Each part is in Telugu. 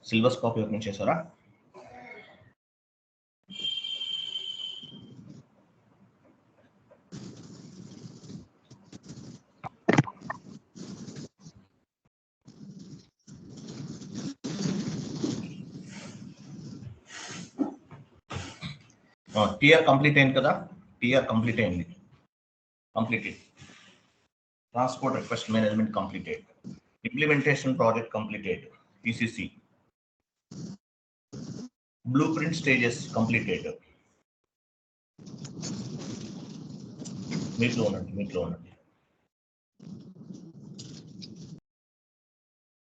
సిలబస్ కాపీ ఓపెన్ చేశారా? టిఆర్ కంప్లీట్ అయింది కదా? టిఆర్ కంప్లీట్ అయింది. Completed. Transport request management completed. Implementation project completed. ECC. Blue print stages completed. మీట్లో ఉండండి.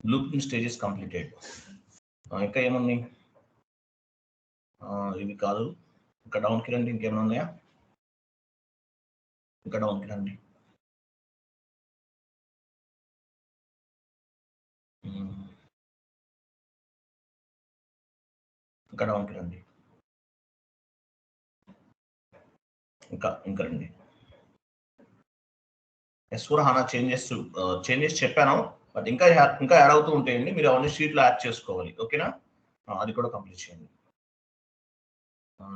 Blue print stages completed. ఇంకా ఏమున్నాయి? ఇవి కాదు, ఇంకా డౌన్కి రండి. ఇంకేమైనా ఉన్నాయా? ఇంకా డౌన్కి రండి. ఇంకా డౌన్కి రండి. ఇంకా రండి. S/4HANA చేంజెస్ చెప్పాను, బట్ ఇంకా యాడ్ అవుతూ ఉంటాయండి. మీరు అవన్నీ షీట్లో యాడ్ చేసుకోవాలి. ఓకేనా? అది కూడా కంప్లీట్ చేయండి.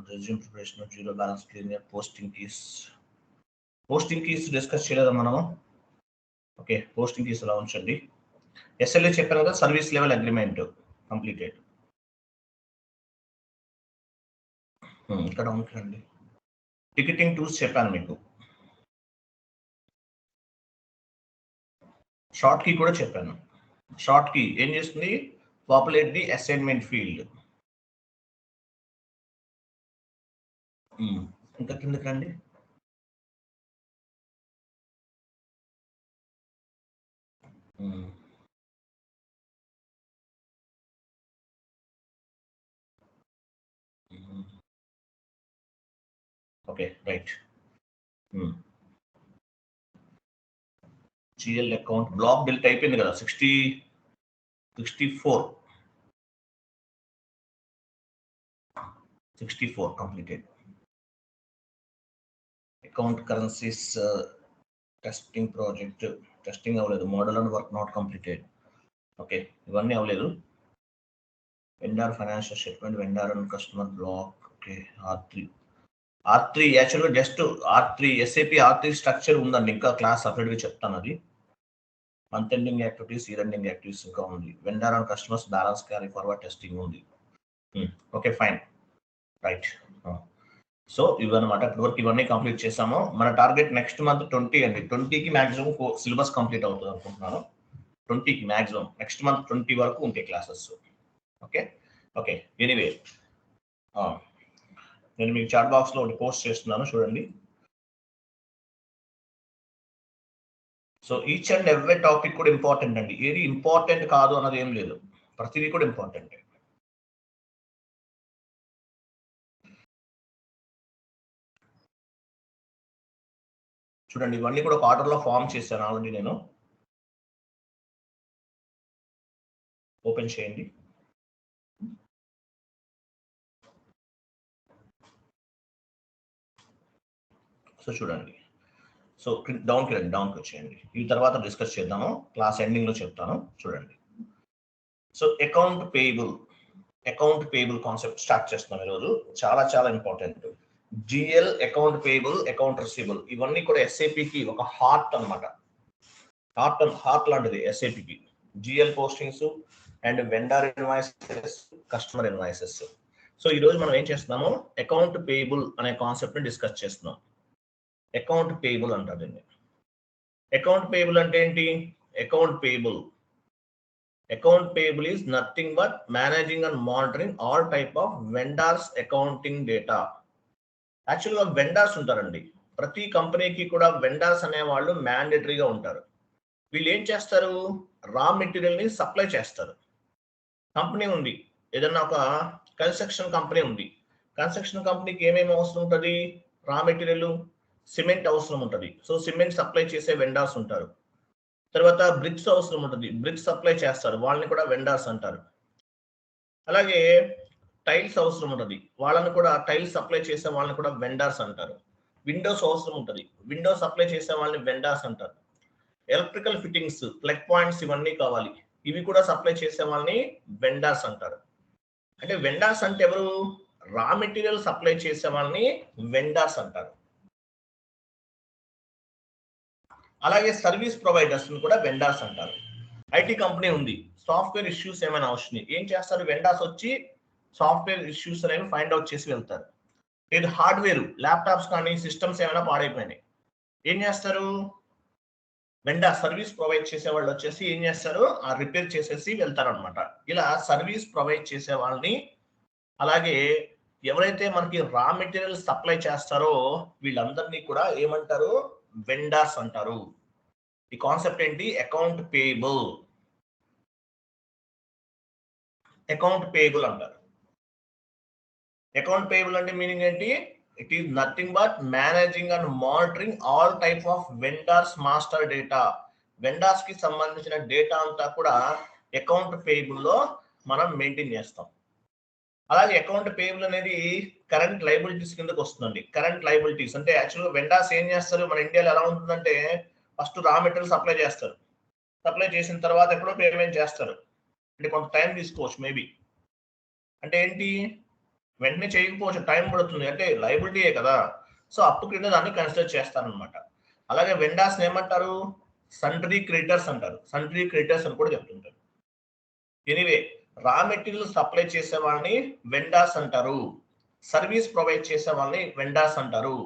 Resume preparation, zero balance clear, posting keys discuss చేయలేదా మనము? ఓకే, పోస్టింగ్ కీస్ అలా ఉంచండి. SLA చెప్పాను కదా, సర్వీస్ లెవెల్ అగ్రిమెంట్ కంప్లీటెడ్. ఇక్కడ ఉంచండి. టికెటింగ్ టూల్స్ చెప్పాను మీకు. షార్ట్ కీ కూడా చెప్పాను. షార్ట్ కీ ఏం చేస్తుంది? Populate the assignment field. ఇంకా కిందకి రండి. Okay, right. GL account block built అయిపోయింది కదా, 64 completed. Account currencies testing project testing అవ్వలేదు. Model and work not completed. Okay, ఇవన్నీ అవ్వలేదు. Vendor financial statement, vendor and customer block. Okay, R3 యాక్చువల్గా just R3 SAP R3 structure ఉందండి. ఇంకా క్లాస్ సపరేట్గా చెప్తాను. అది month ending activities, year ending activities ఇంకా ఉంది. Vendor and customers balance carry forward testing ఉంది. Okay, fine, right. సో ఇవన్నమాట. ఇప్పటివరకు ఇవన్నీ కంప్లీట్ చేసాము. మన టార్గెట్ నెక్స్ట్ మంత్ 20 అండి. 20కి మ్యాక్సిమం సిలబస్ కంప్లీట్ అవుతుంది అనుకుంటున్నాను. 20కి మ్యాక్సిమం, నెక్స్ట్ మంత్ 20 వరకు ఉంటాయి క్లాసెస్. ఓకే. ఎనీవే, నేను మీకు చాట్ బాక్స్లో ఒకటి పోస్ట్ చేస్తున్నాను, చూడండి. So each and every topic కూడా ఇంపార్టెంట్ అండి. ఏది ఇంపార్టెంట్ కాదు అన్నది ఏం లేదు, ప్రతిదీ కూడా ఇంపార్టెంట్. చూడండి, ఇవన్నీ కూడా ఒక ఆర్డర్లో ఫామ్ చేశాను ఆల్రెడీ. నేను ఓపెన్ చేయండి. సో చూడండి, సో డౌన్కి వచ్చేయండి. ఈ తర్వాత డిస్కస్ చేద్దాము, క్లాస్ ఎండింగ్లో చెప్తాను. చూడండి, so account payable concept start చేస్తున్నాం ఈరోజు. చాలా important. GL account payable, account receivable, ఇవన్నీ కూడా SAPకి ఒక హార్ట్ అనమాట. హార్ట్ లాంటిది SAPకి. GL postings and vendor invoices, customer invoices. So ఈరోజు మనం ఏం చేస్తున్నాము, అకౌంట్ పేయబుల్ అనే కాన్సెప్ట్ని డిస్కస్ చేస్తున్నాం. అకౌంట్ పేయబుల్ అంటారు దీన్ని. అకౌంట్ పేయబుల్ అంటే ఏంటి? Account payable is nothing but managing and monitoring all type of vendors accounting data. యాక్చువల్గా వెండర్స్ ఉంటారండి. ప్రతి కంపెనీకి కూడా వెండర్స్ అనే వాళ్ళు మ్యాండేటరీగా ఉంటారు. వీళ్ళు ఏం చేస్తారు? రా మెటీరియల్ని సప్లై చేస్తారు. కంపెనీ ఉంది, ఏదన్నా ఒక కన్స్ట్రక్షన్ కంపెనీ ఉంది. కన్స్ట్రక్షన్ కంపెనీకి ఏమేమి అవసరం ఉంటుంది? రా మెటీరియల్, సిమెంట్ అవసరం ఉంటుంది. సో సిమెంట్ సప్లై చేసే వెండర్స్ ఉంటారు. తర్వాత బ్రిక్స్ అవసరం ఉంటుంది, బ్రిక్స్ సప్లై చేస్తారు, వాళ్ళని కూడా వెండర్స్ అంటారు. అలాగే టైల్స్ అవసరం ఉంటుంది, వాళ్ళని కూడా టైల్స్ సప్లై చేసే వాళ్ళని కూడా వెండర్స్ అంటారు. విండోస్ అవసరం ఉంటుంది, విండోస్ సప్లై చేసే వాళ్ళని వెండర్స్ అంటారు. ఎలక్ట్రికల్ ఫిట్టింగ్స్, ప్లగ్ పాయింట్స్, ఇవన్నీ కావాలి, ఇవి కూడా సప్లై చేసే వాళ్ళని వెండర్స్ అంటారు. అంటే వెండర్స్ అంటే ఎవరు? రా మెటీరియల్ సప్లై చేసే వాళ్ళని వెండర్స్ అంటారు. అలాగే సర్వీస్ ప్రొవైడర్స్ కూడా వెండర్స్ అంటారు. ఐటీ కంపెనీ ఉంది, సాఫ్ట్వేర్ ఇష్యూస్ ఏమైనా వచ్చినాయి, ఏం చేస్తారు? వెండర్స్ వచ్చి సాఫ్ట్వేర్ ఇష్యూస్ అనేవి ఫైండ్ అవుట్ చేసి వెళ్తారు. లేదు హార్డ్వేర్, ల్యాప్టాప్స్ కానీ సిస్టమ్స్ ఏమైనా పాడైపోయినాయి, ఏం చేస్తారు? వెండర్ సర్వీస్ ప్రొవైడ్ చేసే వాళ్ళు వచ్చేసి ఏం చేస్తారు? ఆ రిపేర్ చేసేసి వెళ్తారు అనమాట. ఇలా సర్వీస్ ప్రొవైడ్ చేసే వాళ్ళని, అలాగే ఎవరైతే మనకి రా మెటీరియల్ సప్లై చేస్తారో వీళ్ళందరినీ కూడా ఏమంటారు? వెండర్స్ అంటారు. ఈ కాన్సెప్ట్ ఏంటి? Account payable. అకౌంట్ పేయబుల్ అంటారు. అకౌంట్ పేయబుల్ అంటే మీనింగ్ ఏంటి? It is nothing but managing and monitoring all type of vendors master data. Vendors కి సంబంధించిన డేటా అంతా కూడా అకౌంట్ పేయబుల్ లో మనం మెయింటైన్ చేస్తాం. అలాగే అకౌంట్ పేయబుల్ అనేది కరెంట్ లైబిలిటీస్ కిందకి వస్తుందండి. కరెంట్ లైబిలిటీస్ అంటే యాక్చువల్గా వెండర్స్ ఏం చేస్తారు? మన ఇండియాలో ఎలా ఉంటుందంటే ఫస్ట్ రా మెటీరియల్ సప్లై చేస్తారు, సప్లై చేసిన తర్వాత ఎప్పుడో పేమెంట్ చేస్తారు. అంటే కొంత టైం తీసుకోవచ్చు మేబీ. అంటే ఏంటి? వెంటనే చేయకపోవచ్చు, టైం పడుతుంది, అంటే లైబిలిటీయే కదా. సో అప్పు కింద దాన్ని కన్సిడర్ చేస్తారనమాట. అలాగే వెండర్స్ ఏమంటారు? సండ్రీ క్రెడిటర్స్ అంటారు. సండ్రీ క్రెడిటర్స్ అని కూడా చెప్తుంటారు. ఎనీవే, రా మెటీరియల్ సప్లై చేసే వాళ్ళని వెండర్స్ అంటారు. సర్వీస్ ప్రొవైడ్ చేసే వాళ్ళని వెండర్స్ అంటారు.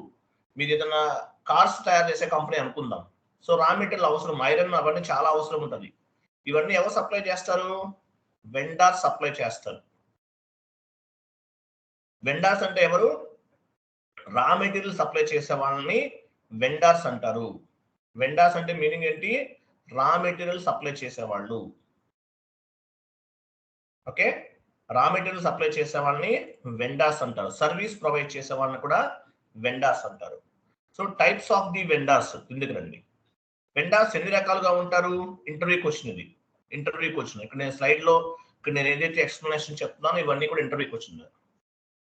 మీరు ఏదైనా కార్స్ తయారు చేసే కంపెనీ అనుకుందాం. సో రా మెటీరియల్ అవసరం, ఐరన్ అవన్నీ చాలా అవసరం ఉంటుంది. ఇవన్నీ ఎవరు సప్లై చేస్తారు? వెండర్స్ సప్లై చేస్తారు. వెండర్స్ అంటే ఎవరు? రా మెటీరియల్ సప్లై చేసే వాళ్ళని వెండర్స్ అంటారు. వెండర్స్ అంటే మీనింగ్ ఏంటి? రా మెటీరియల్ సప్లై చేసేవాళ్ళు. ఓకే, రా మెటీరియల్ సప్లై చేసే వాళ్ళని వెండర్స్ అంటారు. సర్వీస్ ప్రొవైడ్ చేసే వాళ్ళని కూడా వెండర్స్ అంటారు. So types of the vendors కిందకి రండి. వెండర్స్ ఎన్ని రకాలుగా ఉంటారు? ఇంటర్వ్యూ క్వశ్చన్ ఇది. ఇంటర్వ్యూ క్వశ్చన్ ఇక్కడ నేను స్లైడ్ లో, ఇక్కడ నేను ఏదైతే ఎక్స్ప్లెనేషన్ చెప్తున్నానో ఇవన్నీ కూడా interview question.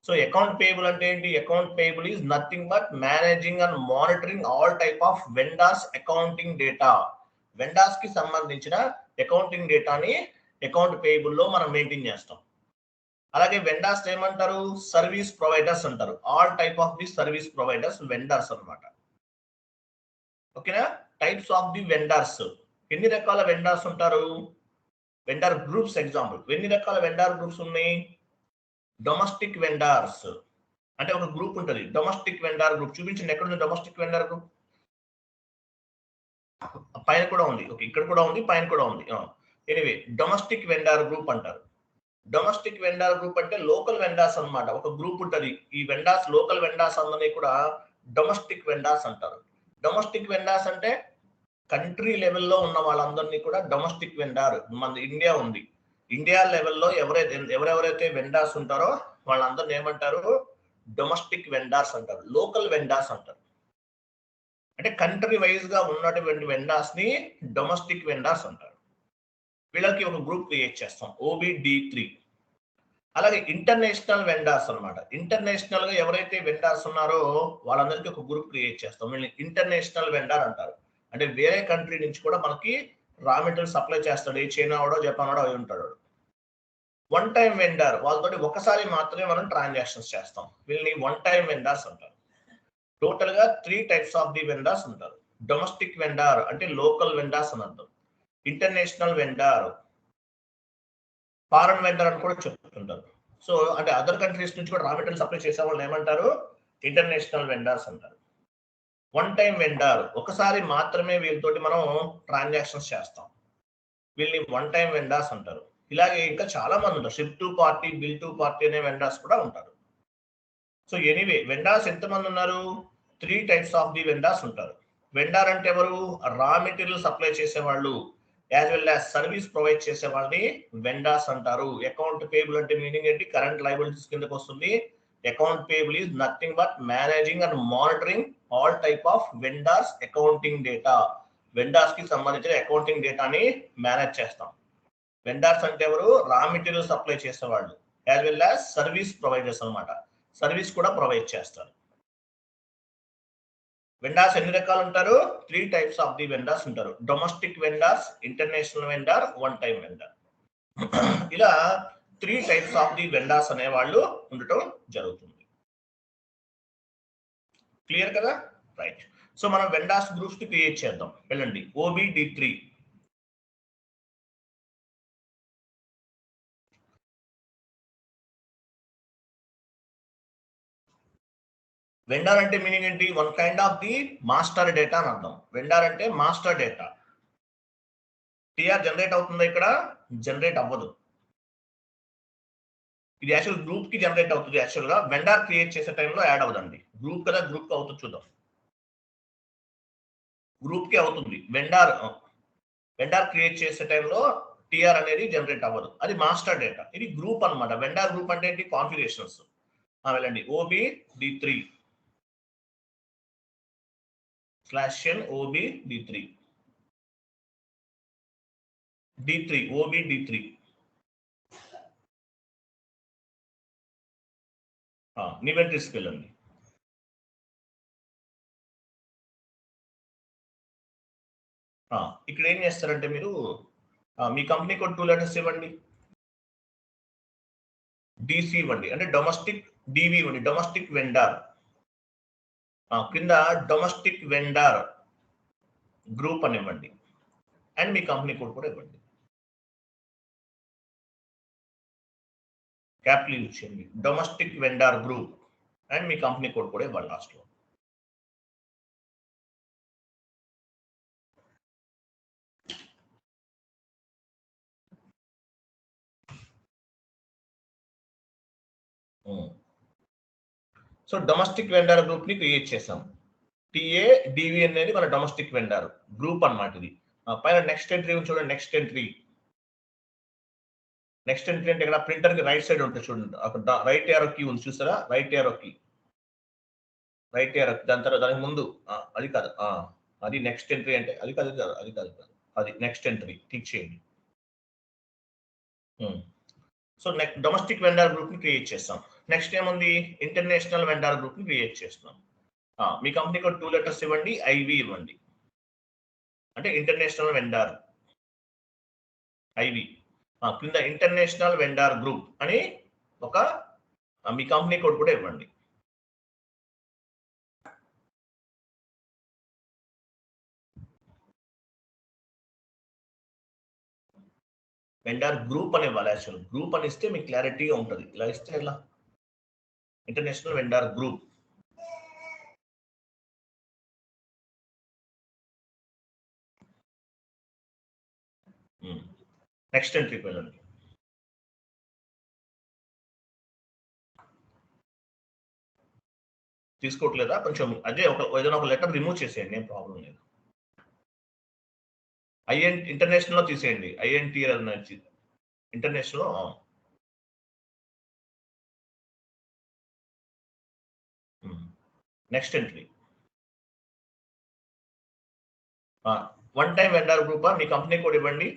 So account payable అంటే ఏంటి? Account payable is nothing but managing and monitoring all type of vendors accounting data. Vendors కి సంబంధించిన అకౌంటింగ్ డేటాని అకౌంట్ పేయబుల్ లో మనం మెయింటైన్ చేస్తాం. అలాగే వెండర్స్ ఏమంటారు? సర్వీస్ ప్రొవైడర్స్ అంటారు. All type of the service providers vendors అన్నమాట. ఓకేనా? Types of the vendors. ఎన్ని రకాల వెండర్స్ ఉంటారు? Vendor groups example. ఎన్ని రకాల వెండర్ గ్రూప్స్ ఉన్నాయి? డొమెస్టిక్ వెండర్స్ అంటే ఒక గ్రూప్ ఉంటుంది. డొమెస్టిక్ వెండర్ గ్రూప్ చూపించండి, ఎక్కడ ఉంది డొమెస్టిక్ వెండర్ గ్రూప్? పైన కూడా ఉంది. ఓకే, ఇక్కడ కూడా ఉంది, పైన కూడా ఉంది. ఎనీవే, డొమెస్టిక్ వెండర్ గ్రూప్ అంటారు. డొమెస్టిక్ వెండర్ గ్రూప్ అంటే లోకల్ వెండర్స్ అన్నమాట. ఒక గ్రూప్ ఉంటుంది. ఈ వెండర్స్, లోకల్ వెండర్స్ అందరినీ కూడా డొమెస్టిక్ వెండర్స్ అంటారు. డొమెస్టిక్ వెండర్స్ అంటే కంట్రీ లెవెల్లో ఉన్న వాళ్ళందరినీ కూడా డొమెస్టిక్ వెండర్. మన ఇండియా ఉంది, ఇండియా లెవెల్లో ఎవరెవరైతే వెండర్స్ ఉంటారో వాళ్ళందరిని ఏమంటారు? డొమెస్టిక్ వెండర్స్ అంటారు. లోకల్ వెండర్స్ అంటారు. అంటే కంట్రీ వైజ్ గా ఉన్నటువంటి వెండర్స్ ని డొమెస్టిక్ వెండర్స్ అంటారు. వీళ్ళకి ఒక గ్రూప్ క్రియేట్ చేస్తాం, OBD3. అలాగే ఇంటర్నేషనల్ వెండర్స్ అన్నమాట. ఇంటర్నేషనల్ గా ఎవరైతే వెండర్స్ ఉన్నారో వాళ్ళందరికీ ఒక గ్రూప్ క్రియేట్ చేస్తాం, వీళ్ళని ఇంటర్నేషనల్ వెండర్ అంటారు. అంటే వేరే కంట్రీ నుంచి కూడా మనకి రా మెటీరియల్ సప్లై చేస్తాడు. చైనా వాడో జపాన్ వాడో అయి ఉంటాడు. వన్ టైం వెండర్, వాళ్ళతోటి ఒకసారి మాత్రమే మనం ట్రాన్సాక్షన్స్ చేస్తాం, వీళ్ళని వన్ టైం వెండర్స్ అంటారు. టోటల్ గా 3 టైప్స్ ఆఫ్ ది వెండర్స్ ఉంటారు. డొమెస్టిక్ వెండర్ అంటే లోకల్ వెండర్స్ అని అర్థం. ఇంటర్నేషనల్ వెండర్, ఫారెన్ వెండర్ అని కూడా చెప్తుంటారు. సో అంటే అదర్ కంట్రీస్ నుంచి కూడా రా మెటీరియల్ సప్లై చేసే వాళ్ళని ఏమంటారు? ఇంటర్నేషనల్ వెండర్స్ అంటారు. వన్ టైం వెండర్, ఒకసారి మాత్రమే వీళ్ళతోటి మనం ట్రాన్సాక్షన్స్ చేస్తాం, వీళ్ళని వన్ టైం వెండర్స్ అంటారు. ఇలాగే ఇంకా చాలా మంది ఉంటారు. Ship to party, bill to party అనే వెండర్స్ కూడా ఉంటారు. సో ఎనీవే, వెండర్స్ ఎంతమంది ఉన్నారు? 3 టైప్స్ ఆఫ్ ది వెండర్స్ ఉంటారు. వెండర్ అంటే ఎవరు? రా మెటీరియల్ సప్లై చేసేవాళ్ళు as well as service provide చేసే వాళ్ళని వెండర్స్ అంటారు. అకౌంట్ పేయబుల్ అంటే మీనింగ్ ఏంటి? కరెంట్ లయబిలిటీస్ కిందకి వస్తుంది. Account payable is nothing but managing and monitoring all type of vendors accounting data. Vendors కి సంబంధించిన అకౌంటింగ్ డేటాని మేనేజ్ చేస్తాం. వెండర్స్ అంటే ఎవరు? రా మెటీరియల్ సప్లై చేసేవాళ్ళు as well as service providers అన్నమాట. సర్వీస్ కూడా ప్రొవైడ్ చేస్తారు. వెండార్స్ ఎన్ని రకాలు ఉంటారు? 3 టైప్స్ ఆఫ్ ది వెండార్స్ ఉంటారు. Domestic vendors, international vendor, one time vendor. ఇలా 3 టైప్స్ ఆఫ్ ది వెండార్స్ అనే వాళ్ళు ఉండటం జరుగుతుంది. క్లియర్ కదా? రైట్. సో మనం వెండార్స్ గ్రూప్స్ ని క్రియేట్ చేద్దాం. వెళ్ళండి OBD3. వెండార్ అంటే మీనింగ్ ఏంటి? One kind of the master data అని అర్థం. వెండార్ అంటే మాస్టర్ డేటా. టిఆర్ జనరేట్ అవుతుందా? ఇక్కడ జనరేట్ అవ్వదు. ఇది యాక్చువల్ గ్రూప్ కి జనరేట్ అవుతుంది. యాక్చువల్ గా వెండార్ క్రియేట్ చేసే టైంలో యాడ్ అవ్వదండి. గ్రూప్ కదా, గ్రూప్ కి అవుతుంది. చూద్దాం. గ్రూప్ కి అవుతుంది. వెండార్ క్రియేట్ చేసే టైంలో టిఆర్ అనేది జనరేట్ అవ్వదు. అది మాస్టర్ డేటా. ఇది గ్రూప్ అన్నమాట. వెండార్ గ్రూప్ అంటే ఏంటి? కాన్ఫిగరేషన్స్. వెళ్ళండి OBD3/n OBD3 OBD3 నివెంట్రీస్కి వెళ్ళండి. ఇక్కడ ఏం చేస్తారంటే మీరు మీ కంపెనీ కోడ్ 2 లెటర్స్ ఇవ్వండి. DC ఇవ్వండి, అంటే డొమెస్టిక్. DV ఇవ్వండి, డొమెస్టిక్ వెండార్. కింద డొమెస్టిక్ వెండార్ గ్రూప్ అని ఇవ్వండి, అండ్ మీ కంపెనీ కోడ్ కూడా ఇవ్వండి. క్యాపిటల్ యూజ్ చేయండి. Domestic vendor group and me company code కూడా ఇవ్వాలి లాస్ట్ లో. సో డొమెస్టిక్ వెండార్ గ్రూప్ ని క్రియేట్ చేసాం. TADV అనేది మన డొమెస్టిక్ వెండార్ గ్రూప్ అన్నమాట. ఇది పైన నెక్స్ట్ ఎంట్రీ చూడండి. నెక్స్ట్ ఎంట్రీ అంటే ఇక్కడ ప్రింటర్ కి రైట్ సైడ్ ఉంటుంది చూడండి. అక్కడ రైట్ ఏరో కీ ఉంది, చూసారా? రైట్ ఏరో కీ. దాని తర్వాత దానికి ముందు అది కాదు, అది నెక్స్ట్ ఎంట్రీ అంటే అది కాదు. అది నెక్స్ట్ ఎంట్రీ క్లిక్ చేయండి. సో డొమెస్టిక్ వెండార్ గ్రూప్ ని క్రియేట్ చేస్తాం. నెక్స్ట్ ఏముంది? ఇంటర్నేషనల్ వెండార్ గ్రూప్ ని క్రియేట్ చేస్తున్నాం. మీ కంపెనీ కోడ్ 2 లెటర్స్ ఇవ్వండి. IV ఇవ్వండి, అంటే ఇంటర్నేషనల్ వెండార్ IV. కింద ఇంటర్నేషనల్ వెండార్ గ్రూప్ అని ఒక మీ కంపెనీ కోడ్ కూడా ఇవ్వండి. వెండార్ గ్రూప్ అని ఇవ్వాలి. యాక్చువల్ గ్రూప్ అని ఇస్తే మీకు క్లారిటీగా ఉంటుంది. ఇలా ఇస్తే ఎలా? International vendor group. నెక్స్ట్ ఎంట్రీకి వెళ్ళండి. తీసుకోవట్లేదా? కొంచెం అదే ఏదైనా ఒక లెటర్ రిమూవ్ చేసేయండి, ఏం ప్రాబ్లం లేదు. ఇంటర్నేషనల్ లో తీసేయండి. INT international. Next entry one time vendor group. మీ కంపెనీ కోడ్ ఇవ్వండి.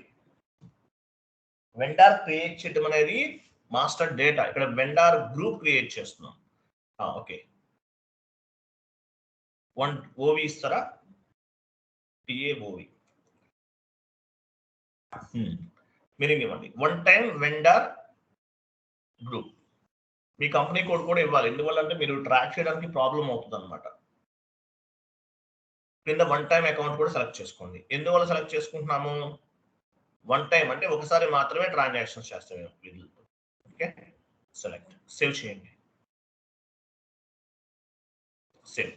వెండార్ క్రియేట్ చేయడం అనేది మాస్టర్ డేటా. ఇక్కడ వెండార్ గ్రూప్ క్రియేట్ చేస్తున్నాం. ఓకే, OV ఇస్తారా? TAOV మీనింగ్ ఇవ్వండి. One time vendor group. మీ కంపెనీ కోడ్ కూడా ఇవ్వాలి. ఎందువల్ల అంటే మీరు ట్రాక్ చేయడానికి ప్రాబ్లం అవుతుంది అనమాట. కింద వన్ టైం అకౌంట్ కూడా సెలెక్ట్ చేసుకోండి. ఎందువల్ల సెలెక్ట్ చేసుకుంటున్నాము? వన్ టైం అంటే ఒకసారి మాత్రమే ట్రాన్సాక్షన్స్ చేస్తాం. Okay, select. సేవ్ చేయండి. Save.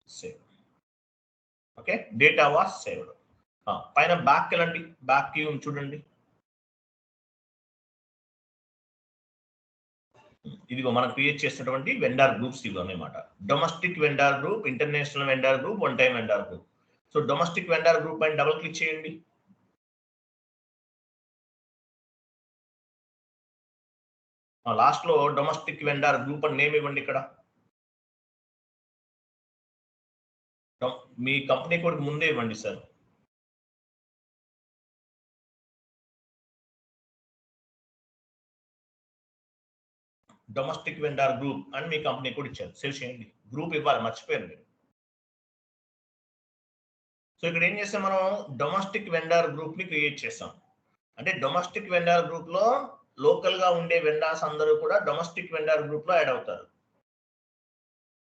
Save. Okay, data was saved. పైన బ్యాక్ వెళ్ళండి. బ్యాక్ కి చూడండి. ఇదిగో మనం క్రియేట్ చేసినటువంటి వెండార్ గ్రూప్స్ ఇవి అన్నమాట. Domestic vendor group, international vendor group, one time vendor group. So domestic vendor group పైన డబుల్ క్లిక్ చేయండి. లాస్ట్ లో డొమెస్టిక్ వెండార్ గ్రూప్ అని నేమ్ ఇవ్వండి. ఇక్కడ మీ కంపెనీ కోడ్ ముందే ఇవ్వండి సార్. డొమెస్టిక్ వెండార్ గ్రూప్ అని మీ కంపెనీ కూడా ఇచ్చారు. సేవ్ చేయండి. గ్రూప్ ఇవ్వాలి, మర్చిపోయారు మీరు. సో ఇక్కడ ఏం చేస్తాం, మనం డొమెస్టిక్ వెండార్ గ్రూప్ ని క్రియేట్ చేస్తాం. అంటే డొమెస్టిక్ వెండార్ గ్రూప్ లో లోకల్ గా ఉండే వెండార్స్ అందరూ కూడా డొమెస్టిక్ వెండార్ గ్రూప్ లో యాడ్ అవుతారు.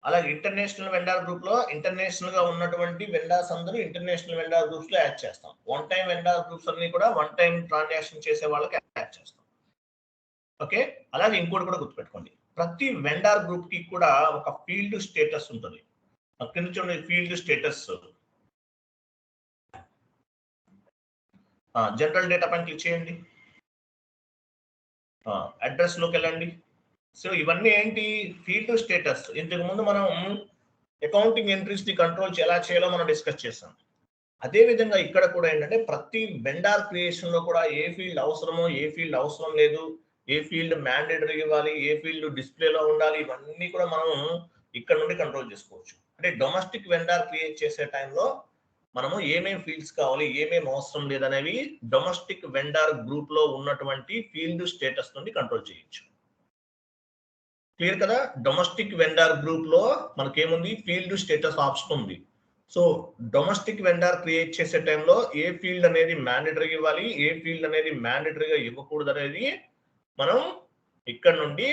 అలాగే ఇంటర్నేషనల్ వెండార్ గ్రూప్ లో ఇంటర్నేషనల్ గా ఉన్నటువంటి వెండార్స్ అందరూ ఇంటర్నేషనల్ వెండార్ గ్రూప్స్ లో యాడ్ చేస్తాం. వన్ టైం వెండార్ గ్రూప్స్ అన్ని కూడా వన్ టైం ట్రాన్సాక్షన్ చేసే వాళ్ళకి యాడ్ చేస్తాం. ఓకే, అలాగే ఇంకోటి కూడా గుర్తుపెట్టుకోండి, ప్రతి వెండార్ గ్రూప్ కి కూడా ఒక ఫీల్డ్ స్టేటస్ ఉంటుంది. అక్కడి నుంచి ఉన్న ఫీల్డ్ స్టేటస్ జనరల్ డేటా పైన క్లిక్ చేయండి, అడ్రస్ లోకి వెళ్ళండి. సో ఇవన్నీ ఏంటి, ఫీల్డ్ స్టేటస్. ఇంతకు ముందు మనం అకౌంటింగ్ ఎంట్రీస్ ని కంట్రోల్ ఎలా చేయాలో మనం డిస్కస్ చేస్తాం. అదే విధంగా ఇక్కడ కూడా ఏంటంటే ప్రతి వెండార్ క్రియేషన్ లో కూడా ఏ ఫీల్డ్ అవసరమో, ఏ ఫీల్డ్ అవసరం లేదు, ఏ ఫీల్డ్ మ్యాండేటరీ ఇవ్వాలి, ఏ ఫీల్డ్ డిస్ప్లేలో ఉండాలి, ఇవన్నీ కూడా మనం ఇక్కడ నుండి కంట్రోల్ చేసుకోవచ్చు. అంటే డొమెస్టిక్ వెండార్ క్రియేట్ చేసే టైంలో మనము ఏమేమి ఫీల్డ్స్ కావాలి, ఏమేమి అవసరం లేదనేవి డొమెస్టిక్ వెండార్ గ్రూప్ లో ఉన్నటువంటి ఫీల్డ్ స్టేటస్ నుండి కంట్రోల్ చేయొచ్చు. క్లియర్ కదా? డొమెస్టిక్ వెండార్ గ్రూప్ లో మనకేముంది, ఫీల్డ్ స్టేటస్ ఆప్షన్ ఉంది. సో డొమెస్టిక్ వెండార్ క్రియేట్ చేసే టైంలో ఏ ఫీల్డ్ అనేది మ్యాండేటరీ ఇవ్వాలి, ఏ ఫీల్డ్ అనేది మ్యాండేటరీగా ఇవ్వకూడదు అనేది మనం ఇక్కడ నుండి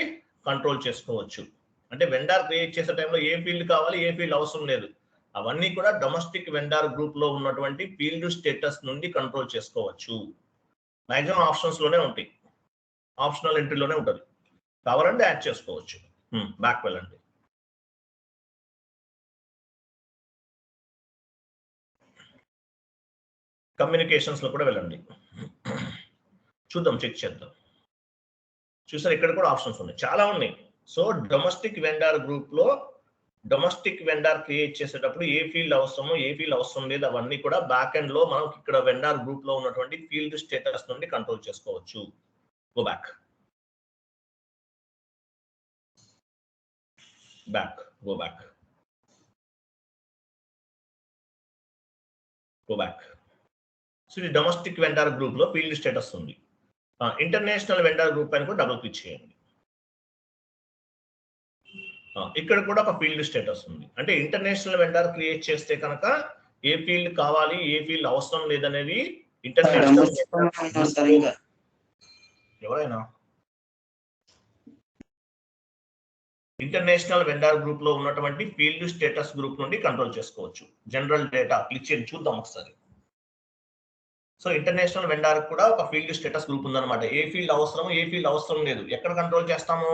కంట్రోల్ చేసుకోవచ్చు. అంటే వెండార్ క్రియేట్ చేసే టైంలో ఏ ఫీల్డ్ కావాలి, ఏ ఫీల్డ్ అవసరం లేదు, అవన్నీ కూడా డొమెస్టిక్ వెండార్ గ్రూప్ లో ఉన్నటువంటి ఫీల్డ్ స్టేటస్ నుండి కంట్రోల్ చేసుకోవచ్చు. మాక్సిమం ఆప్షన్స్ లోనే ఉంటాయి, ఆప్షనల్ ఎంట్రీలోనే ఉంటుంది. కావాలంటే యాడ్ చేసుకోవచ్చు. బ్యాక్ వెళ్ళండి. కమ్యూనికేషన్స్ లో కూడా వెళ్ళండి, చూద్దాం, చెక్ చేద్దాం. చూసారు, ఇక్కడ కూడా ఆప్షన్స్ ఉన్నాయి, చాలా ఉన్నాయి. సో డొమెస్టిక్ వెండార్ గ్రూప్ లో డొమెస్టిక్ వెండార్ క్రియేట్ చేసేటప్పుడు ఏ ఫీల్డ్ అవసరమో, ఏ ఫీల్డ్ అవసరం లేదు, అవన్నీ కూడా బ్యాక్ ఎండ్ లో మనం ఇక్కడ వెండార్ గ్రూప్ లో ఉన్నటువంటి ఫీల్డ్ స్టేటస్ నుండి కంట్రోల్ చేసుకోవచ్చు. Go back, go back. So ఇది డొమెస్టిక్ వెండార్ గ్రూప్ లో ఫీల్డ్ స్టేటస్ ఉంది. ఇంటర్నేషనల్ వెండార్ గ్రూప్ పైన కూడా డబుల్ క్లిక్ చేయండి. ఇక్కడ కూడా ఒక ఫీల్డ్ స్టేటస్ ఉంది. అంటే ఇంటర్నేషనల్ వెండార్ క్రియేట్ చేస్తే కనుక ఏ ఫీల్డ్ కావాలి, ఏ ఫీల్డ్ అవసరం లేదనేది ఇంటర్నేషనల్ వెండార్ గ్రూప్ లో ఉన్నటువంటి ఫీల్డ్ స్టేటస్ గ్రూప్ నుండి కంట్రోల్ చేసుకోవచ్చు. జనరల్ డేటా క్లిక్ చేసి చూద్దాం ఒకసారి. సో ఇంటర్నేషనల్ వెండార్ కూడా ఒక ఫీల్డ్ స్టేటస్ గ్రూప్ ఉందన్నమాట. ఏ ఫీల్డ్ అవసరం, ఏ ఫీల్డ్ అవసరం లేదు, ఎక్కడ కంట్రోల్ చేస్తాము,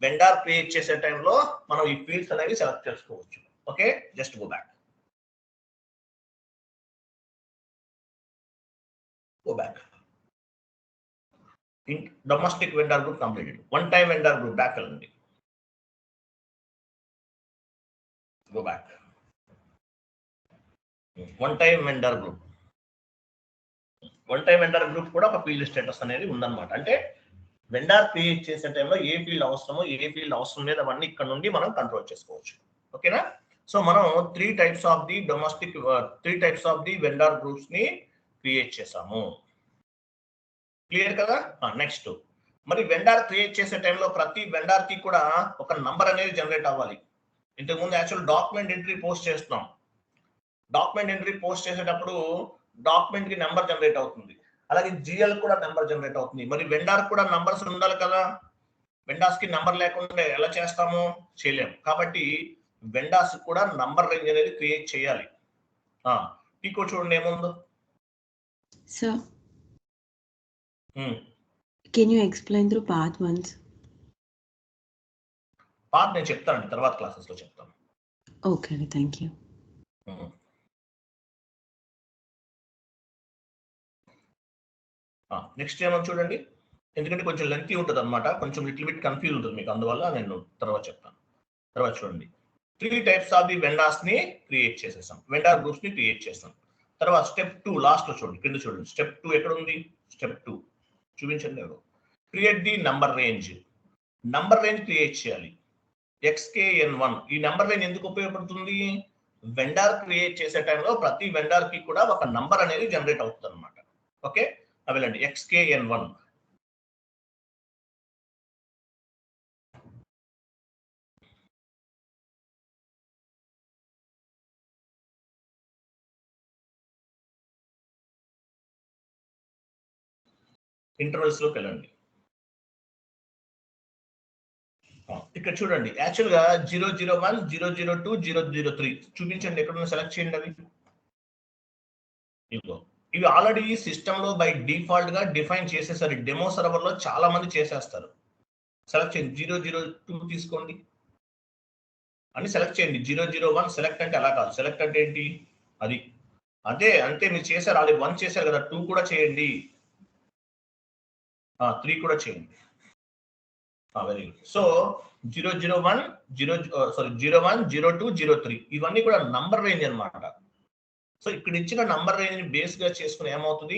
వెండార్ క్రియేట్ చేసే టైంలో మనం ఈ ఫీల్డ్స్ అనేవి సెలెక్ట్ చేసుకోవచ్చు. Okay, just go back. Domestic vendor group completed. One time vendor group back వెళ్ళండి. Go back. One time vendor group, one time vendor group కూడా ఒక ఫీల్డ్ స్టేటస్ అనేది ఉందన్నమాట. అంటే వెండార్ క్రియేట్ చేసే టైంలో ఏ ఫీల్డ్ అవసరమో, ఏ ఫీల్డ్ అవసరం లేదు, అవన్నీ ఇక్కడ నుండి మనం కంట్రోల్ చేసుకోవచ్చు. ఓకేనా? సో మనం three types of the vendor groups ని క్రియేట్ చేసాము. క్లియర్ కదా? నెక్స్ట్, మరి వెండార్ క్రియేట్ చేసే టైంలో ప్రతి వెండార్ కి కూడా ఒక నంబర్ అనేది జనరేట్ అవ్వాలి. ఇంతకుముందు యాక్చువల్ డాక్యుమెంట్ ఎంట్రీ పోస్ట్ చేస్తున్నాం. డాక్యుమెంట్ ఎంట్రీ పోస్ట్ చేసేటప్పుడు డాక్యుమెంట్ కి నెంబర్ జనరేట్ అవుతుంది, అలాగే జిఎల్ కూడా నెంబర్ జనరేట్ అవుతుంది. మరి వెండార్ కూడా నంబర్స్ ఉండాలి కదా, వెండార్స్ కి నంబర్ లేకుండా ఎలా చేస్తాము, చేయలేము. కాబట్టి వెండార్స్ కూడా నంబర్ రేంజ్ అనేది క్రియేట్ చేయాలి. పీకో చూడండి ఏముందో. Sir can you explain through path once? Path నేను చెప్తానండి, తర్వాత క్లాసెస్ లో చెప్తాను. ఓకే అండి, థ్యాంక్ యూ. నెక్స్ట్ ఏమని చూడండి, ఎందుకంటే కొంచెం లెంతీ ఉంటుంది అనమాట, కొంచెం లిటిల్ బిట్ కన్ఫ్యూజ్ ఉంటుంది మీకు, అందువల్ల నేను తర్వాత చెప్తాను. తర్వాత చూడండి, 3 టైప్స్ ఆఫ్ ది వెండార్స్ ని క్రియేట్ చేసేసాం, వెండార్ గ్రూప్స్ ని క్రియేట్ చేస్తాం. తర్వాత స్టెప్ 2 లాస్ట్ లో చూడండి, కింద చూడండి, స్టెప్ 2 ఎక్కడ ఉంది, స్టెప్ 2 చూపించండి ఎవరు. Create the number range create చేయాలి. XKN1 ఈ నంబర్ రేంజ్ ఎందుకు ఉపయోగపడుతుంది, వెండార్ క్రియేట్ చేసే టైంలో ప్రతి వెండార్ కి కూడా ఒక నంబర్ అనేది జనరేట్ అవుతుంది అనమాట. ఓకే, వెళ్ళండి XKN1. ఇంటర్వెల్స్ లోకి వెళ్ళండి. ఇక్కడ చూడండి, యాక్చువల్ గా 001, 002, 003 చూపించండి, ఎక్కడ సెలెక్ట్ చేయండి అవి. ఇవి ఆల్రెడీ సిస్టమ్ లో బై డిఫాల్ట్ గా డిఫైన్ చేసేసారు. డెమో సర్వర్ లో చాలా మంది చేసేస్తారు. సెలెక్ట్ చేయండి, 002 తీసుకోండి అని సెలెక్ట్ చేయండి. 001 సెలెక్ట్ అంటే అలా కాదు, సెలెక్ట్ అంటే ఏంటి అది అంటే మీరు చేశారు, ఆల్రెడీ 1 చేశారు కదా, 2 కూడా చేయండి, 3 కూడా చేయండి. Very good. సో 001, 02, 03 ఇవన్నీ కూడా నంబర్ రేంజ్ అనమాట. సో ఇక్కడ ఇచ్చిన నంబర్ రేంజ్ ని బేస్ గా చేసుకుని ఏమవుతుంది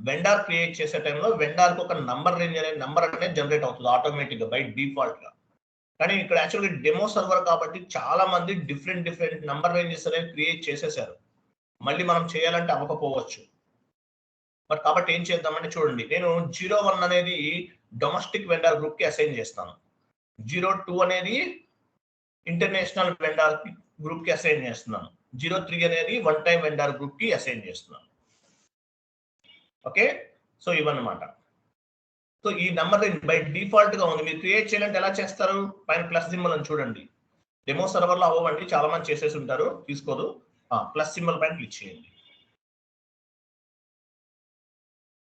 వెండార్ క్రియేట్ చేసే టైంలో వెండార్కి ఒక నంబర్ రేంజ్ అనేది జనరేట్ అవుతుంది ఆటోమేటిక్ గా బై డిఫాల్ట్ గా. కానీ ఇక్కడ యాక్చువల్గా డెమో సర్వర్ కాబట్టి చాలా మంది డిఫరెంట్ నంబర్ రేంజెస్ అనేవి క్రియేట్ చేసేసారు. మళ్ళీ మనం చేయాలంటే అవ్వకపోవచ్చు. బట్ కాబట్టి ఏం చేద్దామంటే చూడండి, నేను 01 అనేది డొమెస్టిక్ వెండార్ గ్రూప్ కి అసైన్ చేస్తాను. 02 అనేది ఇంటర్నేషనల్ వెండార్ గ్రూప్ కి అసైన్ చేస్తున్నాను. 03 అనేది వన్ టైం వెండార్ గ్రూప్ కి అసైన్ చేస్తున్నాను. ఓకే, సో ఇవన్నమాట. సో ఈ నెంబర్ బై డిఫాల్ట్ గా ఉంది. మీరు క్రియేట్ చేయాలంటే ఎలా చేస్తారు, పైన ప్లస్ సింబల్ అని చూడండి. డెమో సర్వర్ లో అవ్వండి, చాలా మంది చేసేసి ఉంటారు, తీసుకోదు. ప్లస్ సింబల్ పైన క్లిక్ చేయండి.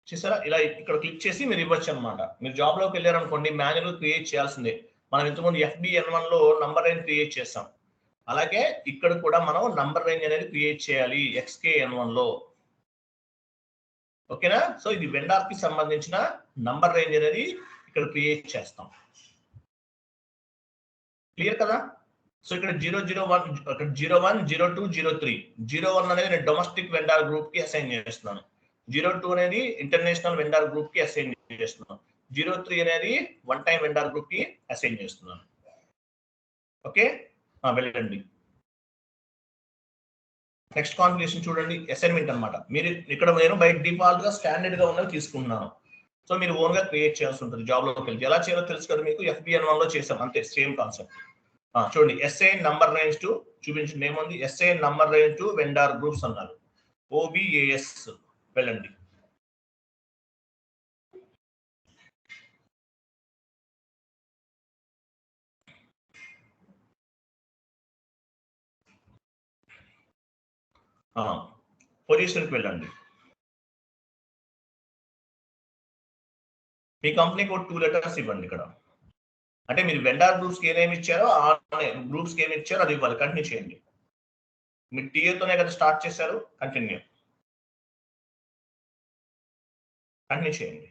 చూసారా, ఇలా ఇక్కడ క్లిక్ చేసి మీరు ఇవ్వచ్చు అనమాట. మీరు జాబ్ లోకి వెళ్ళారనుకోండి, మాన్యువల్ క్రియేట్ చేయాల్సిందే. మనం ఇంతకుముందు FBN1 లో నంబర్ రేంజ్ క్రియేట్ చేస్తాం, అలాగే ఇక్కడ కూడా మనం నంబర్ రేంజ్ అనేది క్రియేట్ చేయాలి XKN1 లో. ఓకేనా? సో ఇది వెండార్ కి సంబంధించిన నంబర్ రేంజ్ అనేది ఇక్కడ క్రియేట్ చేస్తాం. క్లియర్ కదా? సో ఇక్కడ 001, 02, 03. 01 అనేది నేను డొమెస్టిక్ వెండార్ గ్రూప్ కి అసైన్ చేస్తున్నాను. 02 అనేది ఇంటర్నేషనల్ వెండార్ గ్రూప్ కి అసైన్ చేస్తున్నాను. 03 అనేది వన్ టైం వెండార్ గ్రూప్ కి అసైన్ చేస్తున్నాను. ఓకే, వెళ్ళండి. నెక్స్ట్ కాన్ఫిగరేషన్ చూడండి, అసైన్మెంట్ అనమాట. మీరు ఇక్కడ నేను బై డిఫాల్ట్ గా స్టాండర్డ్ గా ఉన్నవి తీసుకుంటున్నాను. సో మీరు ఓన్ గా క్రియేట్ చేయాల్సి ఉంటుంది. జాబ్ లోకి వెళ్ళి ఎలా చేయాలో తెలుసు కదా మీకు, FBN1 లో చేసాం, అంతే సేమ్ కాన్సెప్ట్. చూడండి, అసైన్ నంబర్ రేంజ్ టు చూపించండి, ఏముంది assign number range to vendor groups అన్నారు. OBAS వెళ్ళండి. పొజిషన్కి వెళ్ళండి. మీ కంపెనీకి ఒక 2 లెటర్స్ ఇవ్వండి ఇక్కడ. అంటే మీరు వెండార్ గ్రూప్స్ కి ఏమేమి ఇచ్చారో ఆ గ్రూప్స్ కి ఏమి ఇచ్చారో అది ఇవ్వాలి. కంటిన్యూ చేయండి. మీరు టీఏతోనే కదా స్టార్ట్ చేశారు, కంటిన్యూ చేయండి.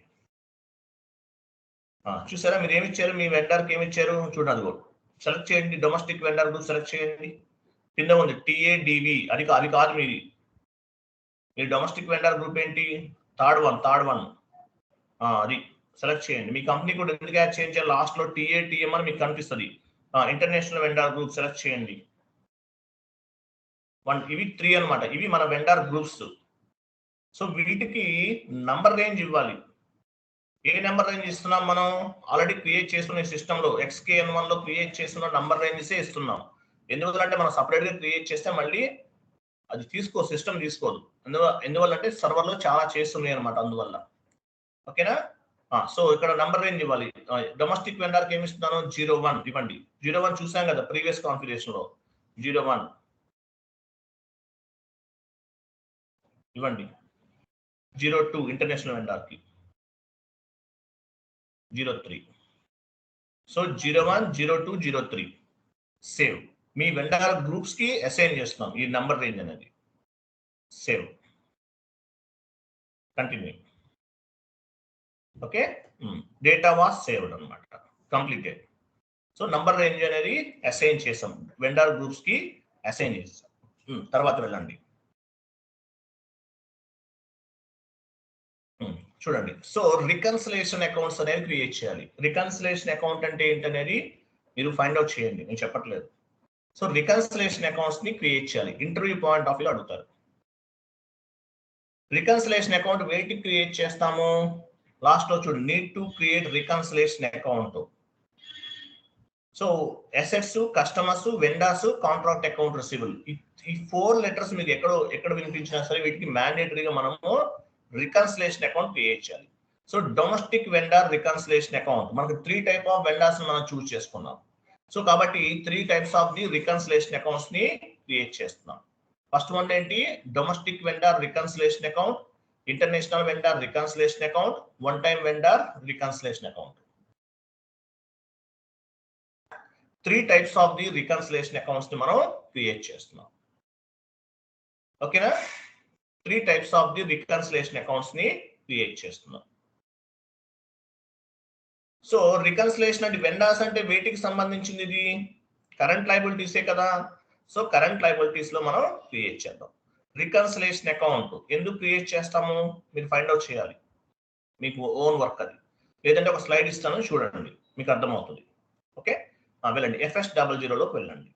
చూసారా, మీరు ఏమి ఇచ్చారు, మీ వెండార్కి ఏమి ఇచ్చారు చూడండి. అది కూడా సెలెక్ట్ చేయండి, డొమెస్టిక్ వెండార్ గ్రూప్ సెలెక్ట్ చేయండి. కింద ఉంది TADV, అది కాదు మీది. మీ డొమెస్టిక్ వెండార్ గ్రూప్ ఏంటి, థర్డ్ వన్ అది సెలెక్ట్ చేయండి. మీ కంపెనీ కూడా ఎందుకు యాడ్ చేయించాలి, లాస్ట్ లో TATM అని మీకు కనిపిస్తుంది. ఇంటర్నేషనల్ వెండార్ గ్రూప్ సెలెక్ట్ చేయండి. ఇవి 3 అనమాట, ఇవి మన వెండార్ గ్రూప్స్. సో వీటికి నంబర్ రేంజ్ ఇవ్వాలి. ఏ నెంబర్ రేంజ్ ఇస్తున్నాం మనం, ఆల్రెడీ క్రియేట్ చేస్తున్న సిస్టమ్ లో XKN1 లో క్రియేట్ చేస్తున్న నంబర్ రేంజెస్ ఇస్తున్నాం. ఎందువల్లంటే మనం సపరేట్ గా క్రియేట్ చేస్తే మళ్ళీ అది సిస్టమ్ తీసుకోదు. ఎందువల్ల అంటే సర్వర్ లో చాలా చేస్తున్నాయి అనమాట, అందువల్ల. ఓకేనా? సో ఇక్కడ నంబర్ రేంజ్ ఇవ్వాలి. డొమెస్టిక్ వెండార్ కి ఏమి ఇస్తున్నాను, 01 ఇవ్వండి. 01 చూసాం కదా ప్రీవియస్ కాన్ఫిగరేషన్ లో, 01 ఇవ్వండి. 02 ఇంటర్నేషనల్ వెండార్ కి 03. So 01, 02, 03 save. మీ వెండార్ గ్రూప్స్ కి అసైన్ చేస్తున్నాం ఈ నంబర్ రేంజ్ అనేది. Save, continue. Okay, data was saved అనమాట, కంప్లీటెడ్. సో నంబర్ రేంజ్ అనేది అసైన్ చేసాం, వెండార్ గ్రూప్స్ కి అసైన్ చేసాం. తర్వాత వెళ్ళండి. చూడండి, సో రికన్సిలేషన్ అకౌంట్స్ అనేది క్రియేట్ చేయాలి. రికన్సిలేషన్ అకౌంట్ అంటే ఏంటనేది మీరు ఫైండ్ అవుట్ చేయండి, నేను చెప్పట్లేదు. సో రికన్సిలేషన్ అకౌంట్స్ ని క్రియేట్ చేయాలి. ఇంటర్వ్యూ పాయింట్ ఆఫ్ వ్యూ అడుగుతారు. రికన్సిలేషన్ అకౌంట్ వేటికి క్రియేట్ చేస్తాము, లాస్ట్ లో చూడండి, need to create reconciliation account. So assets, customers, vendors, contract account receivable, ఈ ఈ 4 లెటర్స్ మీకు ఎక్కడ వినిపించినా సరే వీటికి మ్యాండేటరీగా మనము రికన్సిలేషన్ అకౌంట్ క్రియేట్ చేయాలి. So domestic vendor reconciliation account మనకు 3 టైప్ ఆఫ్ వెండర్స్ మనం చూస్ చేసుకున్నాం. సో కాబట్టి 3 types of the reconciliation accounts ని క్రియేట్ చేస్తున్నాం. ఫస్ట్ వన్ ఏంటి, domestic vendor reconciliation account, international vendor reconciliation account, one time vendor reconciliation account. 3 types of the reconciliation accounts ని మనం క్రియేట్ చేస్తున్నాం. ఓకేనా, 3 types of the reconciliation accounts ని క్రియేట్ చేస్తున్నాం. సో రికన్సిలేషన్ అంటే వెండర్స్ అంటే వేటికి సంబంధించింది, ఇది కరెంట్ లయబిలిటీసే కదా. సో కరెంట్ లయబిలిటీస్ లో మనం క్రియేట్ చేద్దాం. రికన్సిలేషన్ అకౌంట్ ఎందుకు క్రియేట్ చేస్తాము మీరు ఫైండ్ అవుట్ చేయాలి, మీకు ఓన్ వర్క్ అది. లేదంటే ఒక స్లైడ్ ఇస్తాను చూడండి, మీకు అర్థమవుతుంది. ఓకే, వెళ్ళండి FS00 లోకి వెళ్ళండి.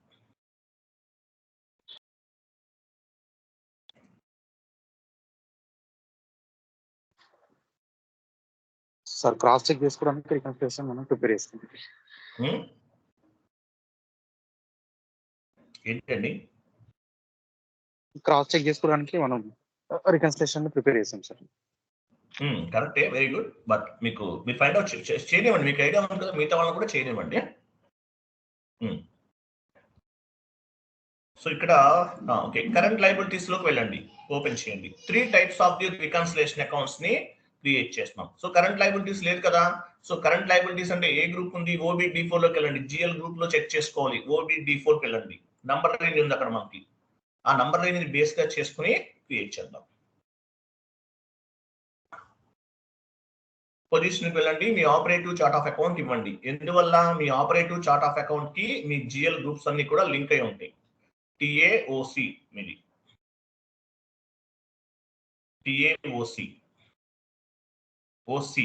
సార్ క్రాస్ చెక్ చేసుకోవడానికి రికన్సిలేషన్ మనం ప్రిపేర్ చేసుకుంటాం. ఏంటండి క్రాస్ చెక్ చేసుకోవడానికి మనం రికన్సిలేషన్ ప్రిపేర్ చేస్తాం సార్. కరెక్టే, వెరీ గుడ్. బట్ మీరు ఫైండ్ అవుట్ చేయనివ్వండి, మీకు ఐడియా ఉంది కదా, మిగతా వాళ్ళని కూడా చేయనివ్వండి. సో ఇక్కడ ఓకే, కరెంట్ లయబిలిటీస్ లోకి వెళ్ళండి, ఓపెన్ చేయండి. 3 types of the reconciliation accounts ని క్రియేట్ చేస్తున్నాం. సో కరెంట్ లయబిలిటీస్ లేదు కదా. సో కరెంట్ లయబిలిటీస్ అంటే ఏ గ్రూప్ ఉంది, OBD4 లోకి వెళ్ళండి. GL గ్రూప్ లో చెక్ చేసుకోవాలి, OBD4 కి వెళ్ళండి. నంబర్ రేంజ్ ఉంది అక్కడ మనకి, ఆ నంబర్ రేంజ్ బేస్ గా చేసుకుని క్రియేట్ చేద్దాం. పొజిషన్ కి వెళ్ళండి, మీ ఆపరేటివ్ చార్ట్ ఆఫ్ అకౌంట్ ఇవ్వండి. ఎందువల్ల మీ ఆపరేటివ్ చార్ట్ ఆఫ్ అకౌంట్ కి మీ GL గ్రూప్స్ అన్ని కూడా లింక్ అయి ఉంటాయి. TAOC మీది, TAOC OC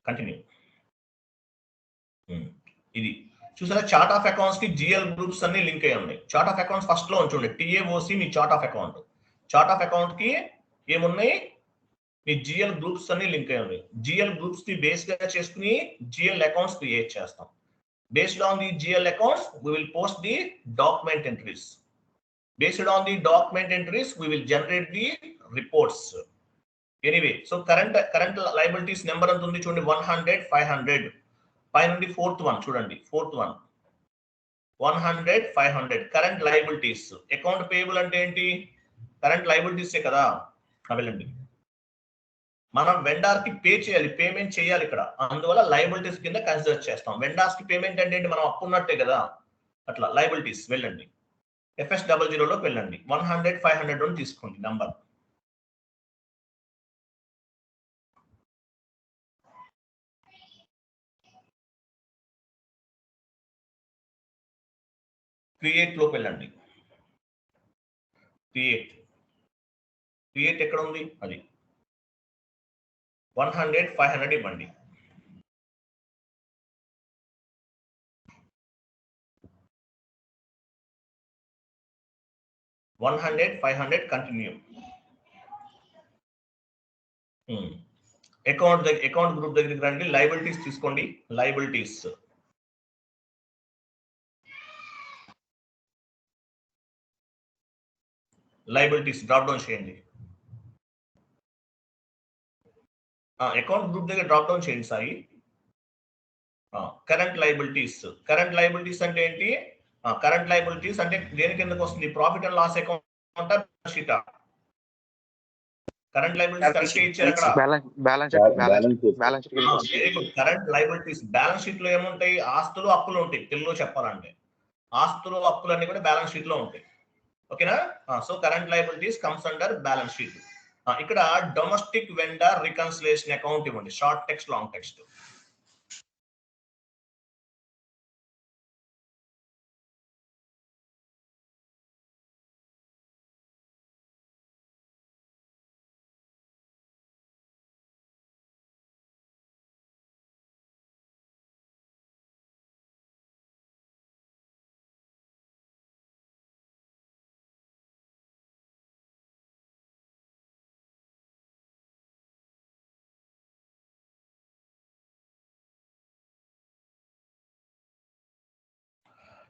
కంటిన్యూ. ఇది చూసారా, చార్ట్ ఆఫ్ అకౌంట్స్ కి GL గ్రూప్స్ అన్ని లింక్ అయి ఉన్నాయి. చార్ట్ ఆఫ్ అకౌంట్స్ ఫస్ట్ లో ఉంచండి, TAOC me chart of account. Chart of account కి ఏమున్నాయి, మీ GL గ్రూప్స్ అన్ని లింక్ అయి ఉన్నాయి. GL గ్రూప్స్ ని బేస్ గా చేసుకుని GL అకౌంట్స్ క్రియేట్ చేస్తాం. Based on the GL accounts, we will post the document entries. Based on the document entries, we will generate the reports. Anyway, so current liabilities number ఎంత ఉంది చూడండి, 100, 500. పై నుండి fourth one చూడండి, fourth one 100, 500. Current liabilities. Account payable అంటే ఏంటి, కరెంట్ లయబిలిటీస్ కదా. వెళ్ళండి, మనం వెండార్ కి పే చేయాలి, పేమెంట్ చేయాలి ఇక్కడ, అందువల్ల లయబిలిటీస్ కింద కన్సిడర్ చేస్తాం. వెండార్స్ కి పేమెంట్ అంటే ఏంటి, మనం అప్పు ఉన్నట్టే కదా, అట్లా లయబిలిటీస్. వెళ్ళండి FS00 లోకి వెళ్ళండి, 100, 500 తీసుకోండి నంబర్. క్రియేట్ లోకి వెళ్ళండి, క్రియేట్ ఎక్కడ ఉంది, అది 100, 500 ఇవ్వండి. $100, 500 కంటిన్యూ. అకౌంట్ గ్రూప్ దగ్గరికి రండి, లయబిలిటీస్ తీసుకోండి. లయబిలిటీస్ డ్రాప్ డౌన్ చేయండి. అకౌంట్ గ్రూప్ దగ్గర డ్రాప్ డౌన్ చేయండి సాయి. కరెంట్ లయబిలిటీస్ అంటే ఏంటి, కరెంట్ లయబిలిటీస్ అంటే దేని కిందకి వస్తుంది, profit and loss account sheet. Current liabilities correct ఇచ్చారు అక్కడ, కరెంట్ లయబిలిటీస్ బ్యాలెన్స్ షీట్ లో ఏముంటాయి, ఆస్తులు అప్పులు ఉంటాయి. తెలుగులో చెప్పాలంటే ఆస్తులు అప్పులు అన్ని కూడా బ్యాలెన్స్ షీట్ లో ఉంటాయి. ఓకేనా, so current liabilities comes under balance sheet. ఇక్కడ డొమెస్టిక్ వెండర్ రికన్సిలేషన్ అకౌంట్ ఇవ్వండి, short text, long text.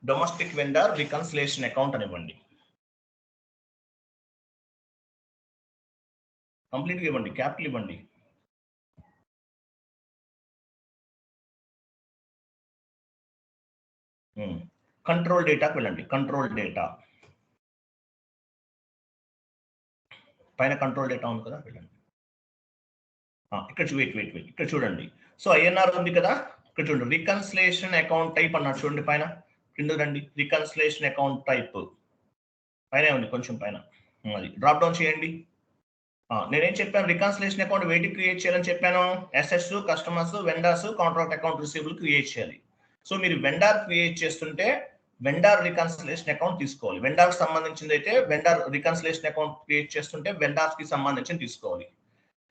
Domestic vendor reconciliation account అని ఇవ్వండి. కంప్లీట్గా ఇవ్వండి, క్యాపిటల్ ఇవ్వండి. కంట్రోల్ డేటాకి వెళ్ళండి. కంట్రోల్ డేటా పైన కంట్రోల్ డేటా ఉంది కదా, వెళ్ళండి. ఇక్కడ వెయిట్ ఇక్కడ చూడండి. సో ఐఎన్ఆర్ ఉంది కదా, ఇక్కడ చూడండి రికన్సిలేషన్ అకౌంట్ టైప్ అన్నాడు చూడండి పైన. కింద రండి, రికన్సిలేషన్ అకౌంట్ టైప్ పైన ఉంది, కొంచెం పైన అది డ్రాప్ డౌన్ చేయండి. నేనేం చెప్పాను, రికన్సిలేషన్ అకౌంట్ వేటికి క్రియేట్ చేయాలని చెప్పాను, assets, customers, vendors, contract account receivable create చేయాలి. సో మీరు వెండర్ క్రియేట్ చేస్తుంటే వెండర్ రికన్సిలేషన్ అకౌంట్ తీసుకోవాలి. వెండర్ కి సంబంధించింది అయితే వెండర్ రికన్సిలేషన్ అకౌంట్ క్రియేట్ చేస్తుంటే వెండర్స్ కి సంబంధించింది తీసుకోవాలి.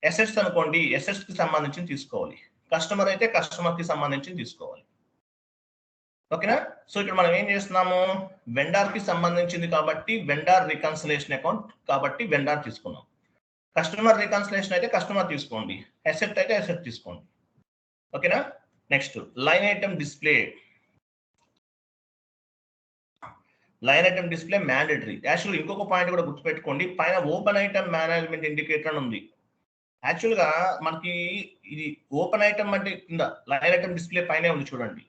అసెట్స్ అనుకోండి, అసెట్స్ కి సంబంధించింది తీసుకోవాలి. కస్టమర్ అయితే కస్టమర్ కి సంబంధించింది తీసుకోవాలి. ఓకేనా? సో ఇక్కడ మనం ఏం చేస్తున్నాము, వెండర్ కి సంబంధించింది కాబట్టి వెండర్ రికన్సిలేషన్ అకౌంట్ కాబట్టి వెండర్ తీసుకున్నాం. కస్టమర్ రికన్సిలేషన్ అయితే కస్టమర్ తీసుకోండి, అసెట్ అయితే అసెట్ తీసుకోండి. ఓకేనా? Next line item display. Line item display mandatory. Actual ఇంకొక పాయింట్ కూడా గుర్తుపెట్టుకోండి, పైన ఓపెన్ ఐటమ్ మేనేజ్మెంట్ ఇండికేటర్ అని ఉంది. యాక్చువల్ గా మనకి ఇది ఓపెన్ ఐటమ్ అంటే కింద లైన్ ఐటమ్ డిస్ప్లే పైనే ఉంది చూడండి,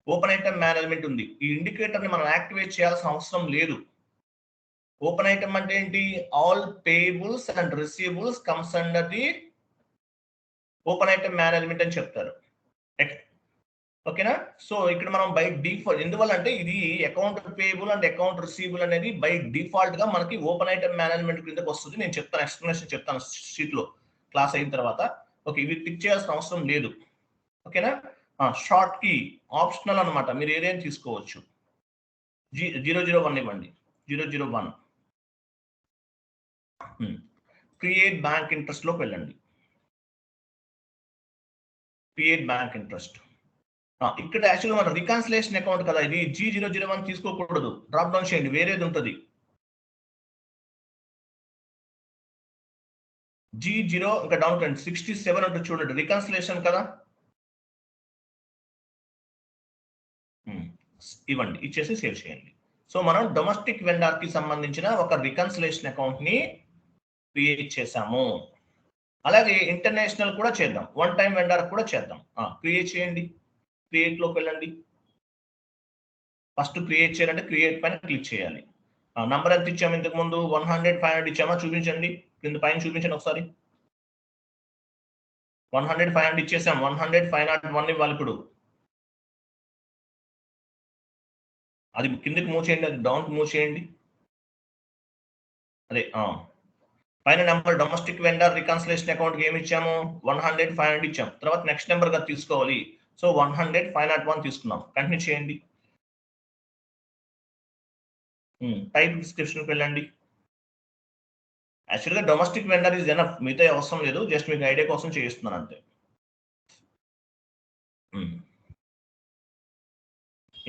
ఓపెన్ ఐటమ్ మేనేజ్మెంట్ ఉంది. ఈ ఇండికేటర్ ని మనం యాక్టివేట్ చేయాల్సిన అవసరం లేదు. ఓపెన్ ఐటమ్ అంటే ఏంటి, all payables and receivables comes under the open item management అని చెప్తారు. ఓకేనా? సో ఇక్కడ మనం బై డిఫాల్ట్, ఎందువల్ల అంటే ఇది account payable and account receivable అనేది బై డిఫాల్ట్ గా మనకి ఓపెన్ ఐటమ్ మేనేజ్మెంట్ కిందకి వస్తుంది. నేను చెప్తాను, ఎక్స్ప్లెనేషన్ చెప్తాను షీట్ లో క్లాస్ అయిన తర్వాత. ఓకే, ఇవి క్లిక్ చేయాల్సిన అవసరం లేదు. ఓకేనా? షార్ట్ కీ ఆప్షనల్ అనమాట, మీరు ఏదైనా తీసుకోవచ్చు. 001 ఇవ్వండి, 001. క్రియేట్ బ్యాంక్ ఇంట్రెస్ట్ లోకి వెళ్ళండి. Create bank interest. ఇక్కడ యాక్చువల్గా మన రికన్సిలేషన్ అకౌంట్ కదా ఇది, G001 తీసుకోకూడదు, డ్రాప్ డౌన్ చేయండి, వేరేది ఉంటుంది. G0 ఇంకా డౌన్ చేయండి, 67 ఉంటుంది చూడండి, రికన్సిలేషన్ కదా, ఇవ్వండి, ఇచ్చేసి సేవ్ చేయండి. సో మనం డొమెస్టిక్ వెండర్ కి సంబంధించిన ఒక రికన్సిలేషన్ అకౌంట్ ని క్రియేట్ చేసాము. అలాగే ఇంటర్నేషనల్ కూడా చేద్దాం, వన్ టైం వెండర్ కూడా చేద్దాం. క్రియేట్ చేయండి, క్రియేట్ లోకి వెళ్ళండి. ఫస్ట్ క్రియేట్ చేయాలంటే క్రియేట్ పైన క్లిక్ చేయాలి. నంబర్ ఎంత ఇచ్చాము ఇంతకు ముందు, 100, 500 ఇచ్చామా, చూపించండి కింద పైన చూపించండి ఒకసారి. 100, 500 ఇచ్చేసాం, 100, 501 ఇవ్వాలి. ఇప్పుడు అది కిందకి మూవ్ చేయండి, అది డౌన్ మూవ్ చేయండి. అదే పైన number domestic vendor reconciliation account ఏమి ఇచ్చాము, 100, 500 ఇచ్చాం. తర్వాత నెక్స్ట్ నెంబర్ గా తీసుకోవాలి. సో 100, 501 తీసుకున్నాం. కంటిన్యూ చేయండి. టైప్ డిస్క్రిప్షన్కి వెళ్ళండి. యాక్చువల్గా డొమెస్టిక్ వెండర్ ఈజ్ ఎనఫ్, మిగతా అవసరం లేదు, జస్ట్ మీకు ఐడియా కోసం చేస్తున్నాను అంతే.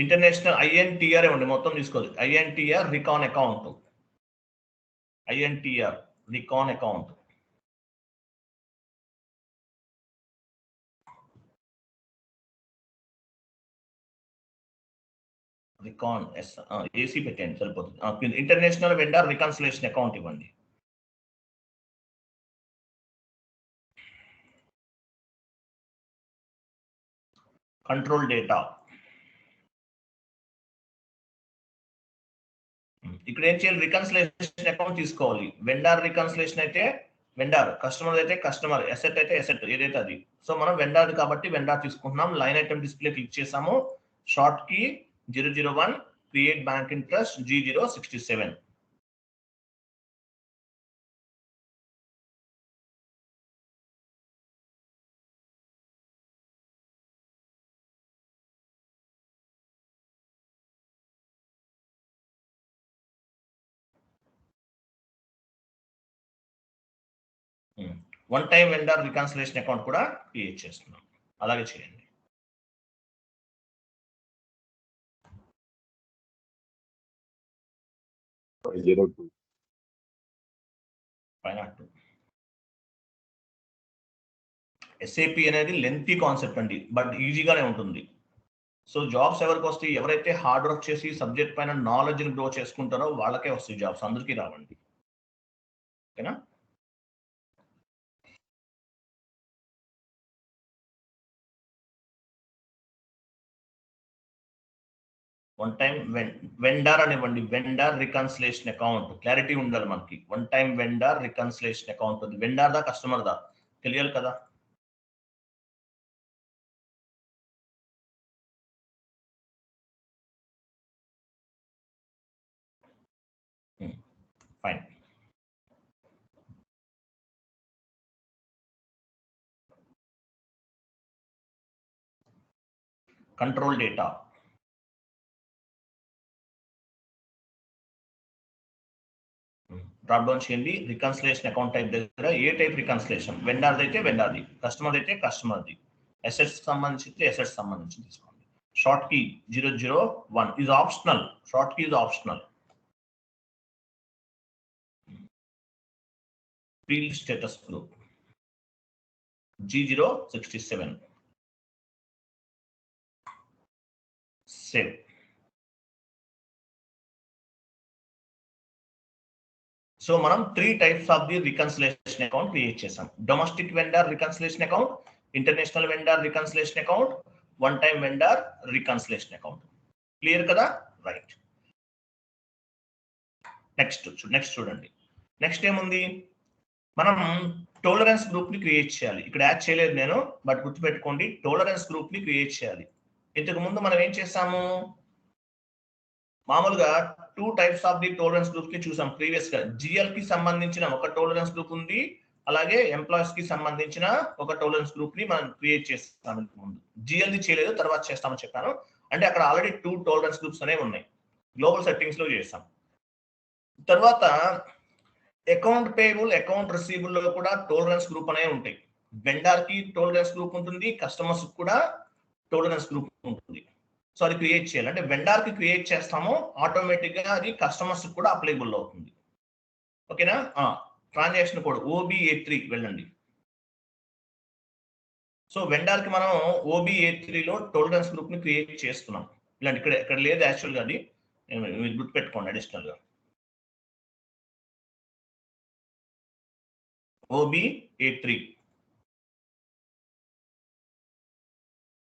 ఇంటర్నేషనల్ INTR ఇవ్వండి, మొత్తం తీసుకోవాలి. INTR recon account, INTR recon account. Recon AC పెట్టండి సరిపోతుంది. ఇంటర్నేషనల్ వెండర్ రికన్సిలేషన్ అకౌంట్ ఇవ్వండి. కంట్రోల్ డేటా, ఇక్కడ ఏం చేయాలి, రికన్సిలేషన్ అకౌంట్ తీసుకోవాలి. వెండర్ రికన్సిలేషన్ అయితే వెండర్, కస్టమర్ అయితే కస్టమర్, అసెట్ అయితే అసెట్, ఏదైతే అది. సో మనం వెండర్ కాబట్టి వెండర్ తీసుకుంటున్నాం. లైన్ ఐటమ్ డిస్ప్లే క్లిక్ చేసాము, short key 001, create bank interest G067. One time vendor reconciliation account కూడా క్రియేట్ చేస్తున్నాం. అలాగే చేయండి. SAP అనేది లెంతీ కాన్సెప్ట్ అండి, బట్ ఈజీగానే ఉంటుంది. సో జాబ్స్ ఎవరికి వస్తాయి? ఎవరైతే హార్డ్ వర్క్ చేసి సబ్జెక్ట్ పైన నాలెడ్జ్ని గ్రో చేసుకుంటారో వాళ్ళకే వస్తాయి జాబ్స్, అందరికీ రావండి. ఓకేనా? వన్ టైం వెండార్ అనివ్వండి, వెండార్ రికన్సిలేషన్ అకౌంట్, క్లారిటీ ఉండాలి మనకి. One time vendor reconciliation account ఉంది. వెండార్ దా కస్టమర్ దా తెలియాలి కదా. Fine. Control data, drop down చేయండి. రికన్సిలేషన్ అకౌంట్ టైప్ దగ్గర ఏ టైప్ రికన్సిలేషన్, వెండార్ది అయితే వెండార్ది, కస్టమర్ అయితే కస్టమర్ది, అసెట్స్ సంబంధించి అసెట్స్ సంబంధించి తీసుకోండి. Short key 001 is optional, short key is optional. Field status group G067, save. So మనం 3 types of the reconciliation account క్రియేట్ చేసాం. Domestic vendor reconciliation account, international vendor reconciliation account, one time vendor reconciliation account. Clear కదా? రైట్. నెక్స్ట్ చూడండి. నెక్స్ట్ ఏముంది? మనం టోలరెన్స్ గ్రూప్ ని క్రియేట్ చేయాలి. ఇక్కడ యాడ్ చేయలేదు నేను, బట్ గుర్తుపెట్టుకోండి, టోలరెన్స్ గ్రూప్ ని క్రియేట్ చేయాలి. ఇంతకు ముందు మనం ఏం చేసాము? మామూలుగా 2 types of the tolerance group ని చూసాం ప్రీవియస్ గా. జిఎల్ కి సంబంధించిన ఒక టోలరెన్స్ గ్రూప్ ఉంది, అలాగే ఎంప్లాయీస్ కి సంబంధించిన ఒక టోలరెన్స్ గ్రూప్ ని మనం క్రియేట్ చేస్తాం. ముందు జిఎల్ ది చేయలేదు, తర్వాత చేస్తామని చెప్పాను. అంటే అక్కడ ఆల్రెడీ 2 టోలరెన్స్ గ్రూప్స్ అనేవి ఉన్నాయి, గ్లోబల్ సెట్టింగ్స్ లో చేస్తాం. తర్వాత అకౌంట్ పేయబుల్, అకౌంట్ రిసీవబుల్ లో కూడా టోలరెన్స్ గ్రూప్ అనేవి ఉంటాయి. వెండర్ కి టోలరెన్స్ గ్రూప్ ఉంటుంది, కస్టమర్స్ కూడా టోలరెన్స్ గ్రూప్ ఉంటుంది. సో అది క్రియేట్ చేయాలి. అంటే వెండర్ కి క్రియేట్ చేస్తాము, ఆటోమేటిక్ గా అది కస్టమర్స్ కూడా అప్లైబుల్ అవుతుంది. ఓకేనా? ట్రాన్సాక్షన్ కోడ్ OB83 వెళ్ళండి. సో వెండర్ కి మనం OB83 లో టోలరెన్స్ గ్రూప్ ని క్రియేట్ చేస్తున్నాం. ఇలాంటి ఇక్కడ లేదు యాక్చువల్ గా, అది మీరు గుర్తుపెట్టుకోండి అడిషనల్ గా. OB83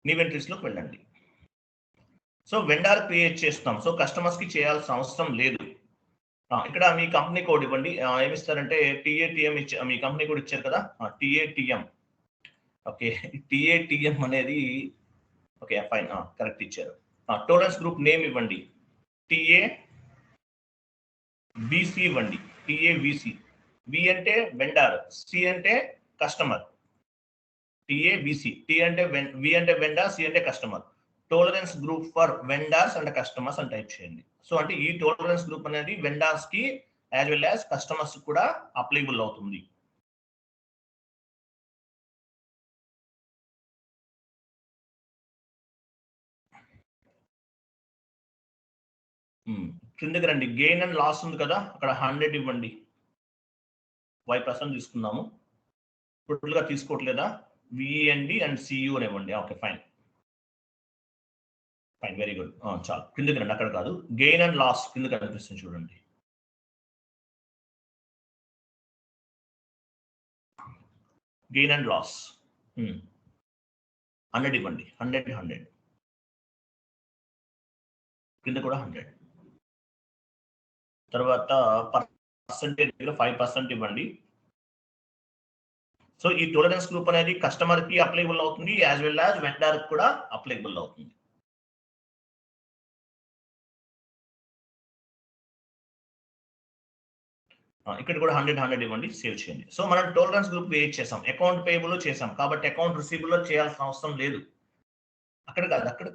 న్యూ ఎంట్రీస్ లోకి వెళ్ళండి. సో వెండర్ క్రియేట్ చేస్తున్నాం, సో కస్టమర్స్ కి చేయాల్సిన అవసరం లేదు. ఇక్కడ మీ కంపెనీ కోడ్ ఇవ్వండి. ఏమిస్తారంటే TATM మీ కంపెనీ కోడ్ ఇచ్చారు కదా, TATM. ఓకే, TATM అనేది ఓకే ఫైన్, కరెక్ట్ ఇచ్చారు. టోలరెన్స్ గ్రూప్ నేమ్ ఇవ్వండి, TABC ఇవ్వండి. TABC, V అంటే వెండర్, C అంటే కస్టమర్. TABC, T అంటే V అంటే వెండర్, C అంటే customer. Tolerance group for vendors and customers అని టైప్ చేయండి. సో అంటే ఈ టోలరెన్స్ గ్రూప్ అనేది వెండర్స్ కి యాజ్ వెల్ యాజ్ కస్టమర్స్ కూడా అప్లైబుల్ అవుతుంది. కిందకి రండి. గెయిన్ అండ్ లాస్ ఉంది కదా, అక్కడ 100 ఇవ్వండి. 5% తీసుకుందాము. టోటల్ గా తీసుకోవట్లేదా? VND అండ్ CU అని ఇవ్వండి. Okay fine, fine, very good. చాలు, కిందకి రండి. అక్కడ కాదు, గెయిన్ అండ్ లాస్ కింద కనిపిస్తుంది చూడండి. గెయిన్ అండ్ లాస్ 100 ఇవ్వండి. 100 కింద కూడా 100. తర్వాత పర్సెంటేజ్ దగ్గర 5% ఇవ్వండి. సో ఈ టోలరెన్స్ గ్రూప్ అనేది కస్టమర్ కి అప్లైబుల్ అవుతుంది, యాజ్ వెల్ యాజ్ వెండర్ కూడా అప్లైబుల్ అవుతుంది. ఇక్కడ కూడా 100 ఇవ్వండి, సేవ్ చేయండి. సో మనం టోలరెన్స్ గ్రూప్ క్రియేట్ చేసాం, అకౌంట్ పేయబుల్ చేసాం, కాబట్టి అకౌంట్ రిసీవబుల్ లో చేయాల్సిన అవసరం లేదు. అక్కడ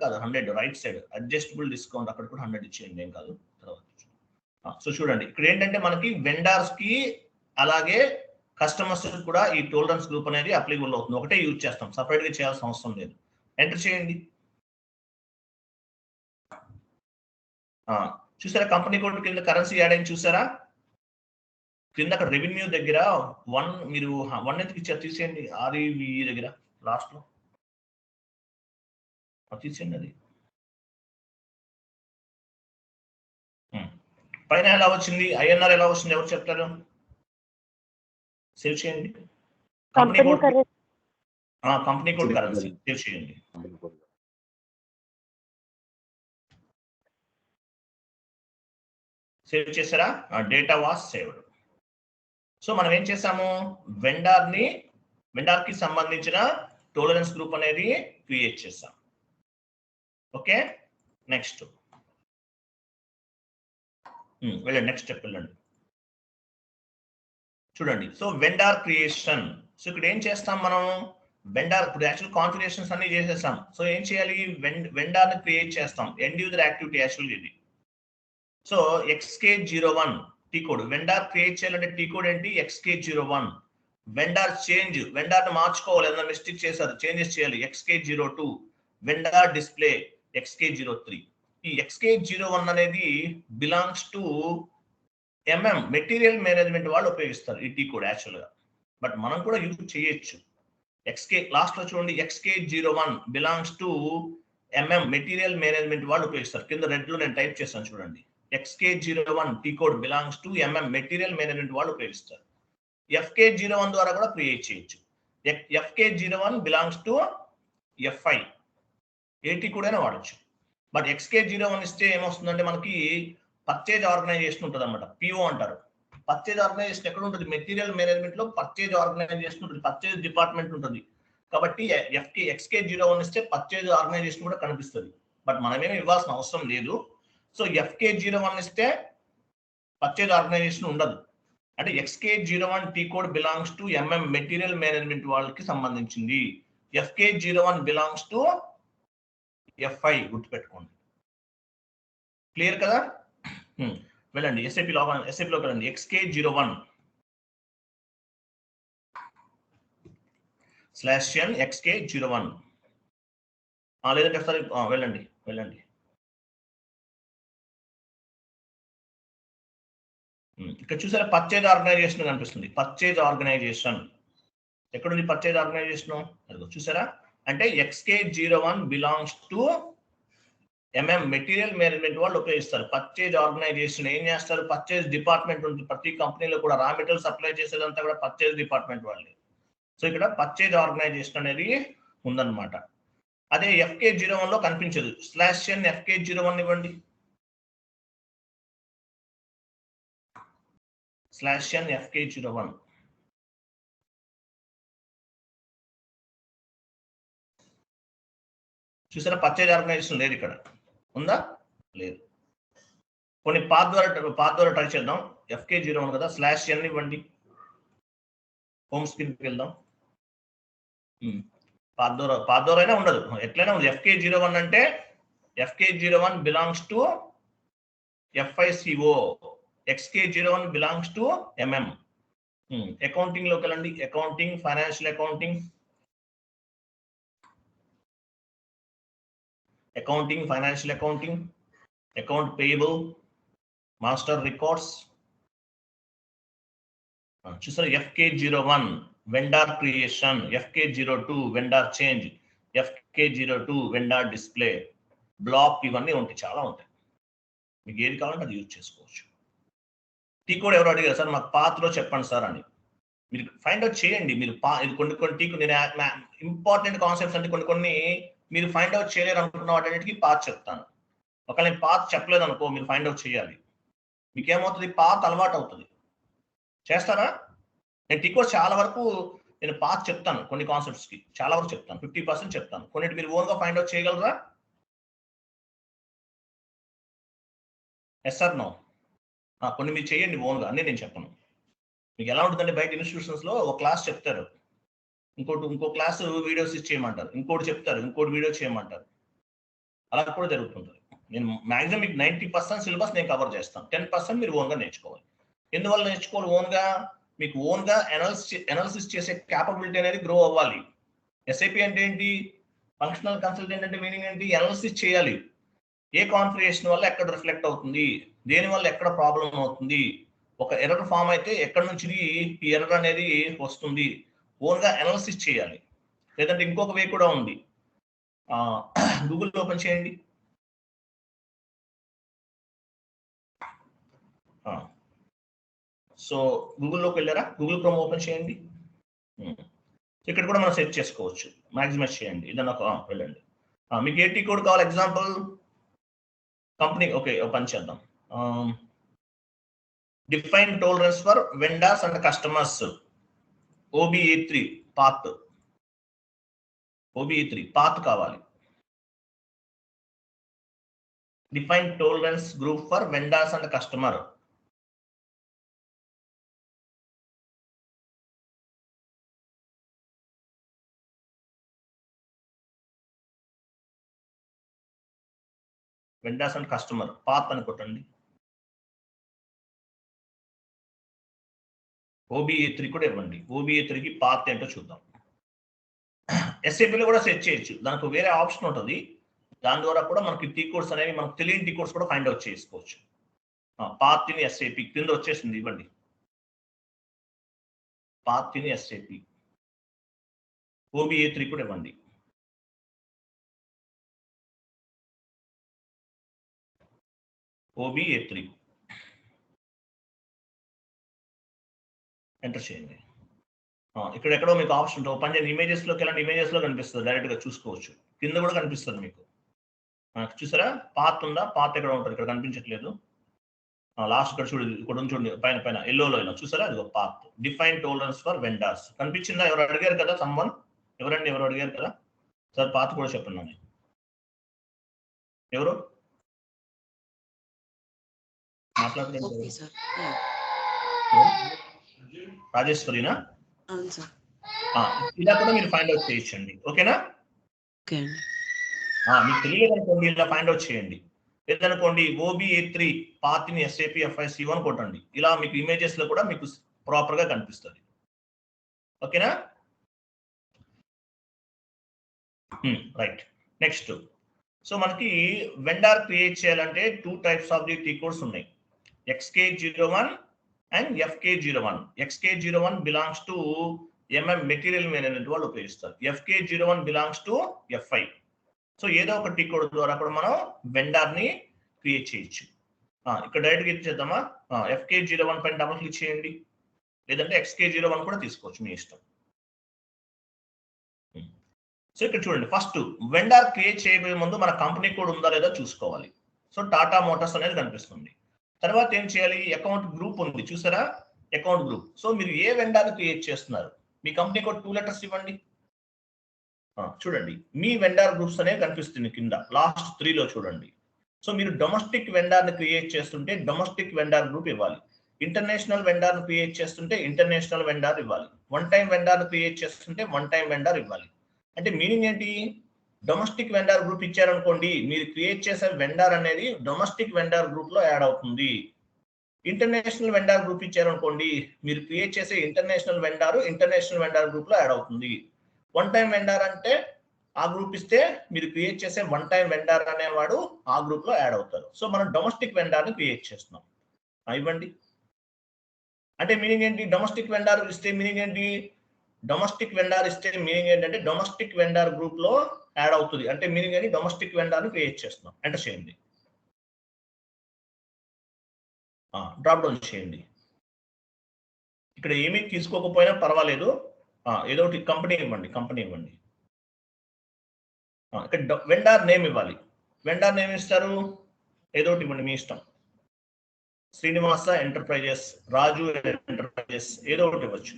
కాదు 100 రైట్ సైడ్ అడ్జస్టబుల్ డిస్కౌంట్, అక్కడ కూడా 100 ఇచ్చేయండి, ఏం కాదు. సో చూడండి, ఇక్కడ ఏంటంటే మనకి వెండర్స్ కి అలాగే కస్టమర్స్ కూడా ఈ టోలరెన్స్ గ్రూప్ అనేది అప్లికబుల్ అవుతుంది. ఒకటే యూజ్ చేస్తాం, సపరేట్ గా చేయాల్సిన అవసరం లేదు. ఎంటర్ చేయండి. చూసారా కంపెనీ కోడ్ కింద కరెన్సీ యాడ్ అయింది చూసారా? కింద అక్కడ రెవెన్యూ దగ్గర 1 మీరు 1 ఎందుకు ఇచ్చారు? తీసేయండి. REVE దగ్గర లాస్ట్ లో తీసేయండి, అది పైన ఎలా వచ్చింది, ఐఎన్ఆర్ ఎలా వచ్చింది, ఎవరు చెప్తారు? సేవ్ చేయండి. కంపెనీ కోడ్ కరెన్సీ సేవ్ చేయండి. సేవ్ చేశారా? Data was saved. సో మనం ఏం చేసాము, వెండార్ కి సంబంధించిన టాలరెన్స్ గ్రూప్ అనేది క్రియేట్ చేసాం. ఓకే, నెక్స్ట్ వెళ్ళండి, నెక్స్ట్ స్టెప్ వెళ్ళండి. చూడండి, సో వెండార్ క్రియేషన్. సో ఇక్కడ ఏం చేస్తాం మనం, వెండార్ ఇప్పుడు యాక్చువల్ కాన్ఫిగరేషన్స్ అన్ని చేసేస్తాం. సో ఏం చేయాలి, వెండార్ ని క్రియేట్ చేస్తాం. ఎండ్ యూజర్ యాక్టివిటీ యాక్చువల్ ఇది. So xk01 T code vendor create చేయాలంటే టీ కోడ్ ఏంటి, xk01. వెండార్ చేంజ్, వెండార్ ని మార్చుకోవాలి, ఏదైనా మిస్టేక్ చేశారు చేంజెస్ చేయాలి, xk02. Vendor display xk03. ఈ xk01 అనేది బిలాంగ్స్ టు మెటీరియల్ మేనేజ్మెంట్ వాళ్ళు ఉపయోగిస్తారు ఈ టీ కోడ్ యాక్చువల్ గా, బట్ మనం కూడా యూజ్ చేయొచ్చు. లాస్ట్ లో చూడండి, xk01 belongs to material management వాళ్ళు ఉపయోగిస్తారు. కింద రెడ్ లో నేను టైప్ చేస్తాను చూడండి, xk01 T code belongs to material management వాళ్ళు ఉపయోగిస్తారు. fk01 ద్వారా కూడా క్రియేట్ చేయొచ్చు. fk01 belongs to fi, A T code అయినా వాడచ్చు. బట్ xk01 ఇస్తే ఏమొస్తుందంటే మనకి పర్చేజ్ ఆర్గనైజేషన్ ఉంటుంది అనమాట, పిఓ అంటారు. పర్చేజ్ ఆర్గనైజేషన్ ఎక్కడ ఉంటుంది, మెటీరియల్ మేనేజ్మెంట్ లో పర్చేజ్ ఆర్గనైజేషన్ ఉంటుంది, పర్చేజ్ డిపార్ట్మెంట్ ఉంటుంది. కాబట్టి xk01 ఇస్తే పర్చేజ్ ఆర్గనైజేషన్ కూడా కనిపిస్తుంది. బట్ మనమేమి ఇవ్వాల్సిన అవసరం లేదు. సో fk01 ఇస్తే పర్చేజ్ ఆర్గనైజేషన్ ఉండదు. అంటే xk01 T code belongs to material management వాళ్ళకి సంబంధించింది. fk01 బిలాంగ్స్ టు fi, గుర్తుపెట్టుకోండి. క్లియర్ కదా? వెళ్ళండి ఎస్ఏపీలోకి వెళ్ళండి, xk01 /n xk01. లేదంటే ఒకసారి వెళ్ళండి. ఇక్కడ చూసారా పర్చేజ్ ఆర్గనైజేషన్ కనిపిస్తుంది. పర్చేజ్ ఆర్గనైజేషన్ ఎక్కడుంది, పర్చేజ్ ఆర్గనైజేషన్ అదిగో చూసారా. అంటే xk01 belongs to material management వాళ్ళు ఉపయోగిస్తారు. పర్చేజ్ ఆర్గనైజేషన్ ఏం చేస్తారు, పర్చేజ్ డిపార్ట్మెంట్ ఉంటుంది ప్రతి కంపెనీలో కూడా. రా మెటీరియల్ సప్లై చేసేదంతా కూడా పర్చేజ్ డిపార్ట్మెంట్ వాళ్ళే. సో ఇక్కడ పర్చేజ్ ఆర్గనైజేషన్ అనేది ఉందన్నమాట. అదే fk01 లో కనిపించదు. /n fk01 ఇవ్వండి, /n fk01. చూసారా పర్చేజ్ ఆర్గనైజేషన్ లేదు ఇక్కడ, ఉందా? లేదు. కొన్ని పాత్ ద్వారా ట్రై చేద్దాం. fk01 కదా, /n ఇవ్వండి, హోమ్ స్క్రీన్కి వెళ్దాం. పాత్ ద్వారా అయినా ఉండదు, ఎట్లయినా ఉంది. fk01 అంటే fk01 belongs to FICO, xk01 belongs to accounting లోకి వెళ్ళండి, accounting, financial accounting, account payable, master records. చూసారు fk01 vendor creation, fk02 vendor change, fk02 vendor display, block, ఇవన్నీ ఉంటాయి, చాలా ఉంటాయి. మీకు ఏది కావాలంటే అది యూజ్ చేసుకోవచ్చు. టీ కోడ్ ఎవరు అడిగారు సార్ మాకు పాత్రలో చెప్పండి సార్ అని, మీరు ఫైండ్ అవుట్ చేయండి. మీరు ఇది కొన్ని టీ నేను ఇంపార్టెంట్ కాన్సెప్ట్స్ అంటే కొన్ని మీరు ఫైండ్ అవుట్ చేయలేరు అనుకున్న వాటికి పాత్ చెప్తాను. ఒకవేళ నేను పాత్ చెప్పలేదు అనుకో, మీరు ఫైండ్ అవుట్ చేయాలి. మీకేమవుతుంది, పాత్ అలవాటు అవుతుంది. చేస్తారా? నేను టీ కోడ్ చాలా వరకు నేను పాత్ చెప్తాను, కొన్ని కాన్సెప్ట్స్ కి చాలా వరకు చెప్తాను, 50% చెప్తాను. కొన్నిటి మీరు ఓన్ గా ఫైండ్ అవుట్ చేయగలరా? Yes or no? కొన్ని మీరు చేయండి ఓన్ గా, అన్నీ నేను చెప్పను. మీకు ఎలా ఉంటుందంటే బయట ఇన్స్టిట్యూషన్స్ లో ఒక క్లాస్ చెప్తారు, ఇంకో క్లాస్ వీడియోస్ చేయమంటారు, ఇంకోటి చెప్తారు, ఇంకోటి వీడియో చేయమంటారు. అలా కూడా జరుగుతుంటుంది. నేను మాక్సిమం మీకు 90% సిలబస్ నేను కవర్ చేస్తాను, 10% మీరు ఓన్ గా నేర్చుకోవాలి. ఎందువల్ల నేర్చుకోవాలి ఓన్ గా? మీకు ఓన్ గా అనాలిసిస్ చేసే క్యాపబిలిటీ అనేది గ్రో అవ్వాలి. ఎస్ఐపి అంటే ఏంటి, ఫంక్షనల్ కన్సల్టెంట్ అంటే మీనింగ్ ఏంటి, అనాలిసిస్ చేయాలి. ఏ కాన్ఫిగరేషన్ వల్ల ఎక్కడ రిఫ్లెక్ట్ అవుతుంది, దేని వల్ల ఎక్కడ ప్రాబ్లం అవుతుంది, ఒక ఎర్రర్ ఫామ్ అయితే ఎక్కడ నుంచి ఈ ఎర్రర్ అనేది వస్తుంది, ఓన్ గా అనాలిసిస్ చేయాలి. లేదంటే ఇంకొక వే కూడా ఉంది, గూగుల్ ఓపెన్ చేయండి. సో గూగుల్లోకి వెళ్ళారా? గూగుల్ క్రోమ్ ఓపెన్ చేయండి. ఇక్కడ కూడా మనం సెట్ చేసుకోవచ్చు. మ్యాక్సిమైజ్ చేయండి. ఇదన్నా వెళ్ళండి. మీకు ఏ టీ కోడ్ కావాలి? Example company. ఓకే, పని చేద్దాం. Define tolerance for vendors and customers OBE3 path. OBE3 path కావాలి. Define tolerance group for vendors and customer. Vendors and customer path అని కొట్టండి. OBE3 కూడా ఇవ్వండి. OBE3కి పాత్ ఏంటో చూద్దాం. SAPలో కూడా సెట్ చేయొచ్చు. దానికి వేరే ఆప్షన్ ఉంటుంది. దాని ద్వారా కూడా మనకి టీ కోడ్స్ అనేవి మనకు తెలియని టీ కోడ్స్ కూడా ఫైండ్ అవుట్ చేసుకోవచ్చు. పాత్ ఇన్ SAP కింద వచ్చేసింది. ఇవ్వండి పాత్ ఇన్ SAP. OBE3 కూడా ఇవ్వండి. OBE3 ఎంటర్ చేయండి. ఇక్కడ ఎక్కడో మీకు ఆప్షన్ ఉంటుంది. ఓపెన్ చేయండి. ఇమేజెస్లోకి వెళ్ళండి. ఇమేజెస్లో కనిపిస్తుంది. డైరెక్ట్గా చూసుకోవచ్చు. కింద కూడా కనిపిస్తుంది మీకు. చూసారా? పాత్ ఉందా? పాత్ ఎక్కడ ఉంటుంది? ఇక్కడ కనిపించట్లేదు. లాస్ట్ ఇక్కడ చూడండి. ఇక్కడ చూడండి పైన ఎల్లోలో చూసారా? అది path. Define tolerance for vendors కనిపించిందా? ఎవరు అడిగారు కదా? సమ్వన్ ఎవరండి? ఎవరు అడిగారు కదా? సార్ పాత్ కూడా చెప్పండి. ఎవరు మాట్లాడుతున్నారు? రాజేశ్వరినా? ఇలా కూడా మీరు ఫైండ్ అవుట్ చేయొచ్చండి. ఓకేనా? మీకు తెలియలేదనుకోండి, ఇలా ఫైండ్ అవుట్ చేయండి. లేదనుకోండి OBE3 path in SAP FICO అని కొట్టండి. ఇలా మీకు ఇమేజెస్ లో కూడా మీకు ప్రాపర్ గా కనిపిస్తుంది. ఓకేనా? రైట్. నెక్స్ట్, సో మనకి వెండర్ క్రియేట్ చేయాలంటే 2 types of the T codes ఉన్నాయి. XK01 and FK01. XK01 belongs to material management వాళ్ళు ఉపయోగిస్తారు. FK01 belongs to FI. So ఏదో ఒక టీ కోడ్ ద్వారా కూడా మనం వెండర్ ని క్రియేట్ చేయొచ్చు. ఇక్కడ డైరెక్ట్ గా చేద్దామా? FK01 పైన డబుల్ క్లిక్ చేయండి. లేదంటే XK01 కూడా తీసుకోవచ్చు, మీ ఇష్టం. సో ఇక్కడ చూడండి, ఫస్ట్ వెండర్ క్రియేట్ చేయబోయే ముందు మన కంపెనీ కోడ్ ఉందా లేదా చూసుకోవాలి. సో టాటా మోటార్స్ అనేది కనిపిస్తుంది. తర్వాత ఏం చేయాలి? అకౌంట్ గ్రూప్ ఉంది చూసారా? Account group. సో మీరు ఏ వెండర్ క్రియేట్ చేస్తున్నారు? మీ కంపెనీ కోడ్ 2 లెటర్స్ ఇవ్వండి. చూడండి, మీ వెండర్ గ్రూప్స్ అనేవి కనిపిస్తుంది కింద లాస్ట్ 3లో చూడండి. సో మీరు డొమెస్టిక్ వెండర్ ని క్రియేట్ చేస్తుంటే డొమెస్టిక్ వెండర్ గ్రూప్ ఇవ్వాలి. ఇంటర్నేషనల్ వెండర్ ని క్రియేట్ చేస్తుంటే ఇంటర్నేషనల్ వెండర్ ఇవ్వాలి. వన్ టైం వెండర్ ని క్రియేట్ చేస్తుంటే వన్ టైం వెండర్ ఇవ్వాలి. అంటే మీనింగ్ ఏంటి? డొమెస్టిక్ వెండర్ గ్రూప్ ఇచ్చారనుకోండి, మీరు క్రియేట్ చేసే వెండర్ అనేది డొమెస్టిక్ వెండర్ గ్రూప్ లో యాడ్ అవుతుంది. ఇంటర్నేషనల్ వెండర్ గ్రూప్ ఇచ్చారనుకోండి, మీరు క్రియేట్ చేసే ఇంటర్నేషనల్ వెండర్ గ్రూప్ లో యాడ్ అవుతుంది. వన్ టైం వెండర్ అంటే ఆ గ్రూప్ ఇస్తే మీరు క్రియేట్ చేసే వన్ టైం వెండర్ అనేవాడు ఆ గ్రూప్ లో యాడ్ అవుతారు. సో మనం డొమెస్టిక్ వెండర్ ని క్రియేట్ చేస్తున్నాం. ఇవ్వండి. అంటే మీనింగ్ ఏంటి? డొమెస్టిక్ వెండర్ ఇస్తే మీనింగ్ ఏంటి? డొమెస్టిక్ వెండర్ ఇస్తే మీనింగ్ ఏంటంటే డొమెస్టిక్ వెండర్ గ్రూప్ లో యాడ్ అవుతుంది. అంటే మీనింగ్ ఏంటి? డొమెస్టిక్ వెండర్ ని క్రియేట్ చేస్తున్నాం. ఎంటర్ చేయండి. డ్రాప్ డౌన్ చేయండి. ఇక్కడ ఏమీ తీసుకోకపోయినా పర్వాలేదు. ఏదో ఒకటి కంపెనీ ఇవ్వండి. ఇక్కడ వెండర్ నేమ్ ఇవ్వాలి. వెండర్ నేమ్ ఇస్తారు, ఏదో ఒకటి ఇవ్వండి, మీ ఇష్టం. శ్రీనివాస ఎంటర్ప్రైజెస్, రాజు ఎంటర్ప్రైజెస్, ఏదో ఒకటి ఇవ్వచ్చు.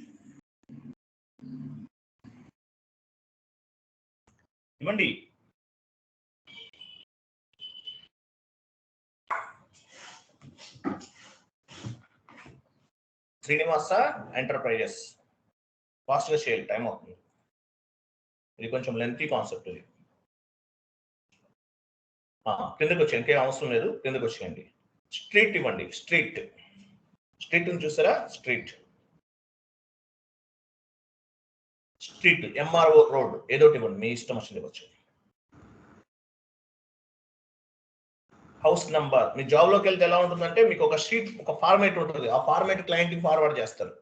ఇవ్వండి. శ్రీనివాస ఎంటర్ప్రైజెస్. ఫాస్ట్ గా చేయాలి, టైం అవుతుంది. ఇది కొంచెం లెంతీ కాన్సెప్ట్. ఇది కిందకి వచ్చేయండి, ఇంకేం అవసరం లేదు. కిందకి వచ్చేయండి. స్ట్రీట్ ఇవ్వండి. స్ట్రీట్ చూసారా? స్ట్రీట్ MRO రోడ్, ఏదో ఒకటి ఇవ్వండి, మీ ఇష్టం వచ్చింది ఇవ్వచ్చు. House number. మీ జాబ్ లోకి వెళ్తే ఎలా ఉంటుందంటే మీకు ఒక షీట్, ఒక ఫార్మేట్ ఉంటుంది. ఆ ఫార్మేట్ క్లయింట్ కి ఫార్వర్డ్ చేస్తారు.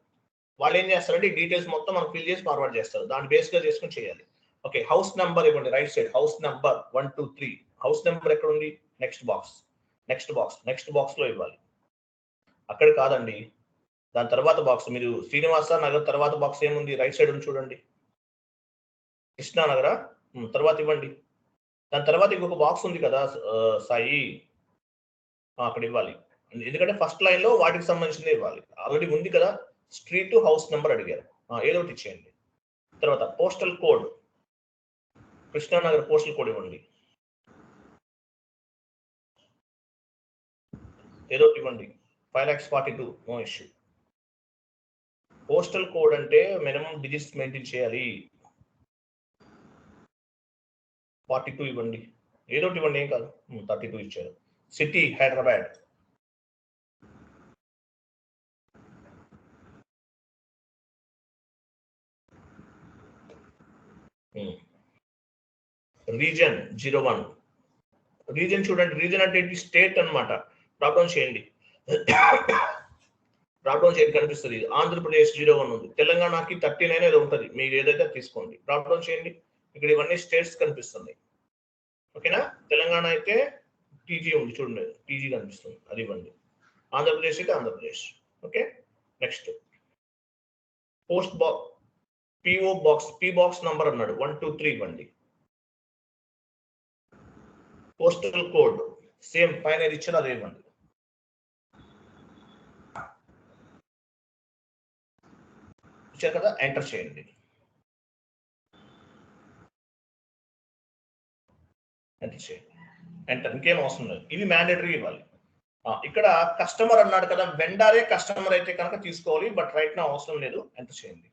వాళ్ళు ఏం చేస్తారంటే ఈ డీటెయిల్స్ మొత్తం మనకు ఫిల్ చేసి ఫార్వర్డ్ చేస్తారు. దాన్ని బేస్ గా చేసుకుని చేయాలి. ఓకే, హౌస్ నంబర్ ఇవ్వండి. Right side house number 1 2 3. House number ఎక్కడ ఉంది? నెక్స్ట్ బాక్స్ లో ఇవ్వాలి. అక్కడ కాదండి, దాని తర్వాత బాక్స్ మీరు శ్రీనివాస నగర్ తర్వాత బాక్స్ ఏముంది రైట్ సైడ్ ఉంది చూడండి, కృష్ణానగరా, తర్వాత ఇవ్వండి. దాని తర్వాత ఇంకొక బాక్స్ ఉంది కదా సాయి, అక్కడ ఇవ్వాలి. ఎందుకంటే ఫస్ట్ లైన్ లో వాటికి సంబంధించింది ఇవ్వాలి. ఆల్రెడీ ఉంది కదా, స్ట్రీట్ హౌస్ నెంబర్ అడిగారు, ఏదో ఒకటి ఇచ్చేయండి. తర్వాత postal code, Krishna Nagar postal code ఇవ్వండి, ఏదో ఒకటి ఇవ్వండి. 5,42,000 నో ఇష్యూ. పోస్టల్ కోడ్ అంటే మినిమం డిజిట్స్ మెయింటైన్ చేయాలి. 42 ఇవ్వండి, ఏదో ఒకటి ఇవ్వండి, ఏం కాదు. 32 ఇచ్చారు. City Hyderabad, reason 01. రీజన్ చూడండి, రీజన్ అంటే స్టేట్ అన్నమాట. డ్రాప్ డౌన్ చేయండి, డ్రాప్ డౌన్ చేయండి, కనిపిస్తుంది. ఆంధ్రప్రదేశ్ 01 ఉంది, తెలంగాణకి 39 ఏదో ఉంటుంది, మీరు ఏదైతే తీసుకోండి. డ్రాప్ డౌన్ చేయండి, ఇక్కడ ఇవన్నీ స్టేట్స్ కనిపిస్తుంది. ఓకేనా, తెలంగాణ అయితే టీజీ ఉంది చూడండి, టీజీ కనిపిస్తుంది, అది ఇవ్వండి. ఆంధ్రప్రదేశ్ అయితే Andhra Pradesh. Okay, next post box, PO box, P box number అన్నాడు, 123 ఇవ్వండి. పోస్టల్ కోడ్ సేమ్ పైన ఇచ్చారు, అదే ఇవ్వండి. ఇచ్చారు కదా, ఎంటర్ చేయండి. ఎంటర్ చేయండి, ఎంటర్, ఇంకేం అవసరం లేదు. ఇవి మ్యాండేటరీ ఇవ్వాలి. ఇక్కడ కస్టమర్ అన్నాడు కదా, వెండరే కస్టమర్ అయితే కనుక తీసుకోవాలి, బట్ రైట్ నా అవసరం లేదు. ఎంటర్ చేయండి.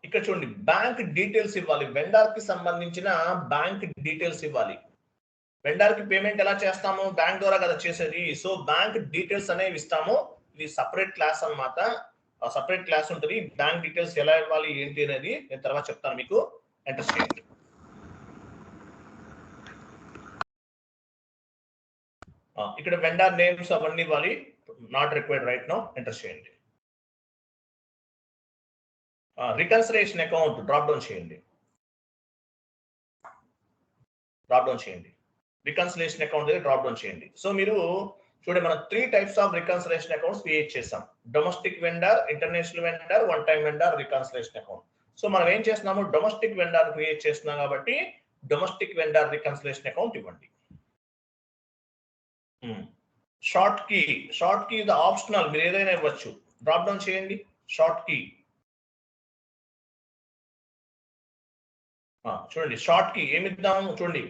ఇక్కడ చూడండి, బ్యాంక్ డీటెయిల్స్ ఇవ్వాలి. వెండర్ కి సంబంధించిన బ్యాంక్ డీటెయిల్స్ ఇవ్వాలి. వెండర్ కి పేమెంట్ ఎలా చేస్తాము, బ్యాంక్ ద్వారా కదా చేసేది. సో బ్యాంక్ డీటెయిల్స్ అనేవి ఇస్తాము. ఇది సపరేట్ క్లాస్ అన్నమాట, సపరేట్ క్లాస్ ఉంటుంది. బ్యాంక్ డీటెయిల్స్ ఎలా ఇవ్వాలి ఏంటి అనేది నేను తర్వాత చెప్తాను మీకు. ఎంటర్ చేయండి. ఇక్కడ వెండర్ నేమ్స్ అవన్నీ ఇవ్వాలి, not required right now. Enter చేయండి. రికన్సిలేషన్ అకౌంట్ డ్రాప్ డౌన్ చేయండి, డ్రాప్ డౌన్ చేయండి. రికన్సిలేషన్ అకౌంట్ దగ్గర డ్రాప్ డౌన్ చేయండి. సో మీరు చూడండి, మనం 3 types of reconciliation accounts create చేసాం. Domestic vendor, international vendor, one time vendor, reconciliation account. So మనం ఏం చేస్తున్నాము, డొమెస్టిక్ వెండర్ క్రియేట్ చేస్తున్నాం కాబట్టి డొమెస్టిక్ వెండర్ రికన్సిలేషన్ అకౌంట్ ఇవ్వండి. షార్ట్ కీ, షార్ట్ కీ ఇది ఆప్షనల్, మీరు ఏదైనా ఇవ్వచ్చు. డ్రాప్ డౌన్ చేయండి, షార్ట్ కీ. చూడండి, షార్ట్ కీ ఏమి ఇద్దాము చూడండి,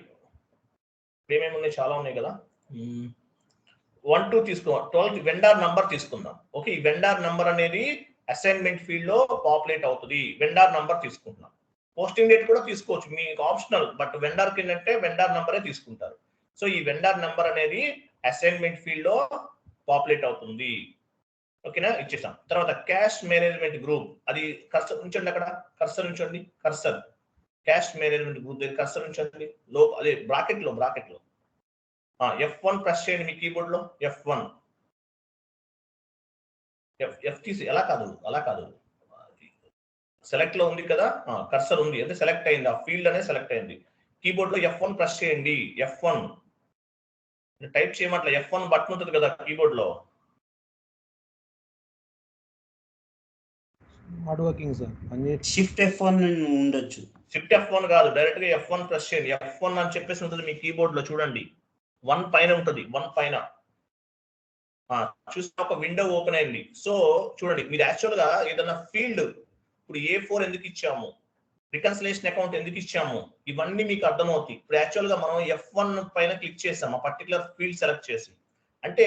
ఏమేమి ఉన్నాయి, చాలా ఉన్నాయి కదా. 1 2 తీసుకో, 12 వెండర్ నంబర్ తీసుకుందాం. ఓకే, ఈ వెండర్ నంబర్ అనేది అసైన్మెంట్ ఫీల్డ్ లో పాపులేట్ అవుతుంది. వెండర్ నంబర్ తీసుకుంటున్నాం. పోస్టింగ్ డేట్ కూడా తీసుకోవచ్చు, మీకు ఆప్షనల్, బట్ వెండర్ కింద అంటే వెండర్ నంబరే తీసుకుంటారు. సో ఈ వెండర్ నంబర్ అనేది అసైన్మెంట్ ఫీల్డ్ లో పాపులేట్ అవుతుంది. ఓకేనా, ఇచ్చేసాం. తర్వాత క్యాష్ మేనేజ్మెంట్ గ్రూప్, అది కర్సర్ ఉంచండి, అక్కడ కర్సర్ ఉంచండి, కర్సర్ క్యాష్ మేనేజ్మెంట్ గ్రూప్ దగ్గర కర్సర్ ఉంచండి, లో అదే బ్రాకెట్ లో F1 ప్రెస్ చేయండి మీ కీబోర్డ్ లో. F1 F తీసి, అలా కాదు, సెలెక్ట్ లో ఉంది కదా, కర్సర్ ఉంది, అంటే సెలెక్ట్ అయింది, ఆ ఫీల్డ్ అనేది సెలెక్ట్ అయింది. కీబోర్డ్ లో F1 ప్రెస్ చేయండి. F1 టైప్ చేయమట్ల, F1 బటన్ ఉంటుంది కదా కీబోర్డ్ లో. Hard working sir, shift F1 ఉండొచ్చు. షిఫ్ట్ F1 కాదు, డైరెక్ట్ గా F1 ప్రెస్ చేయండి. F1 అని చెప్పేసి ఉంటుంది మీ కీబోర్డ్ లో, చూడండి 1 పైన ఉంటుంది, 1 పైన చూసి ఒక విండో ఓపెన్ అయింది. సో చూడండి, మీరు యాక్చువల్ గా ఏదైనా ఫీల్డ్, ఇప్పుడు A4 ఎందుకు ఇచ్చాము, రికన్సిలేషన్ అకౌంట్ ఎందుకు ఇచ్చాము, ఇవన్నీ మీకు అర్థమవుతాయి. ఇప్పుడు యాక్చువల్ గా మనం F1 పైన క్లిక్ చేసాం, ఆ పర్టికులర్ ఫీల్డ్ సెలెక్ట్ చేసి. అంటే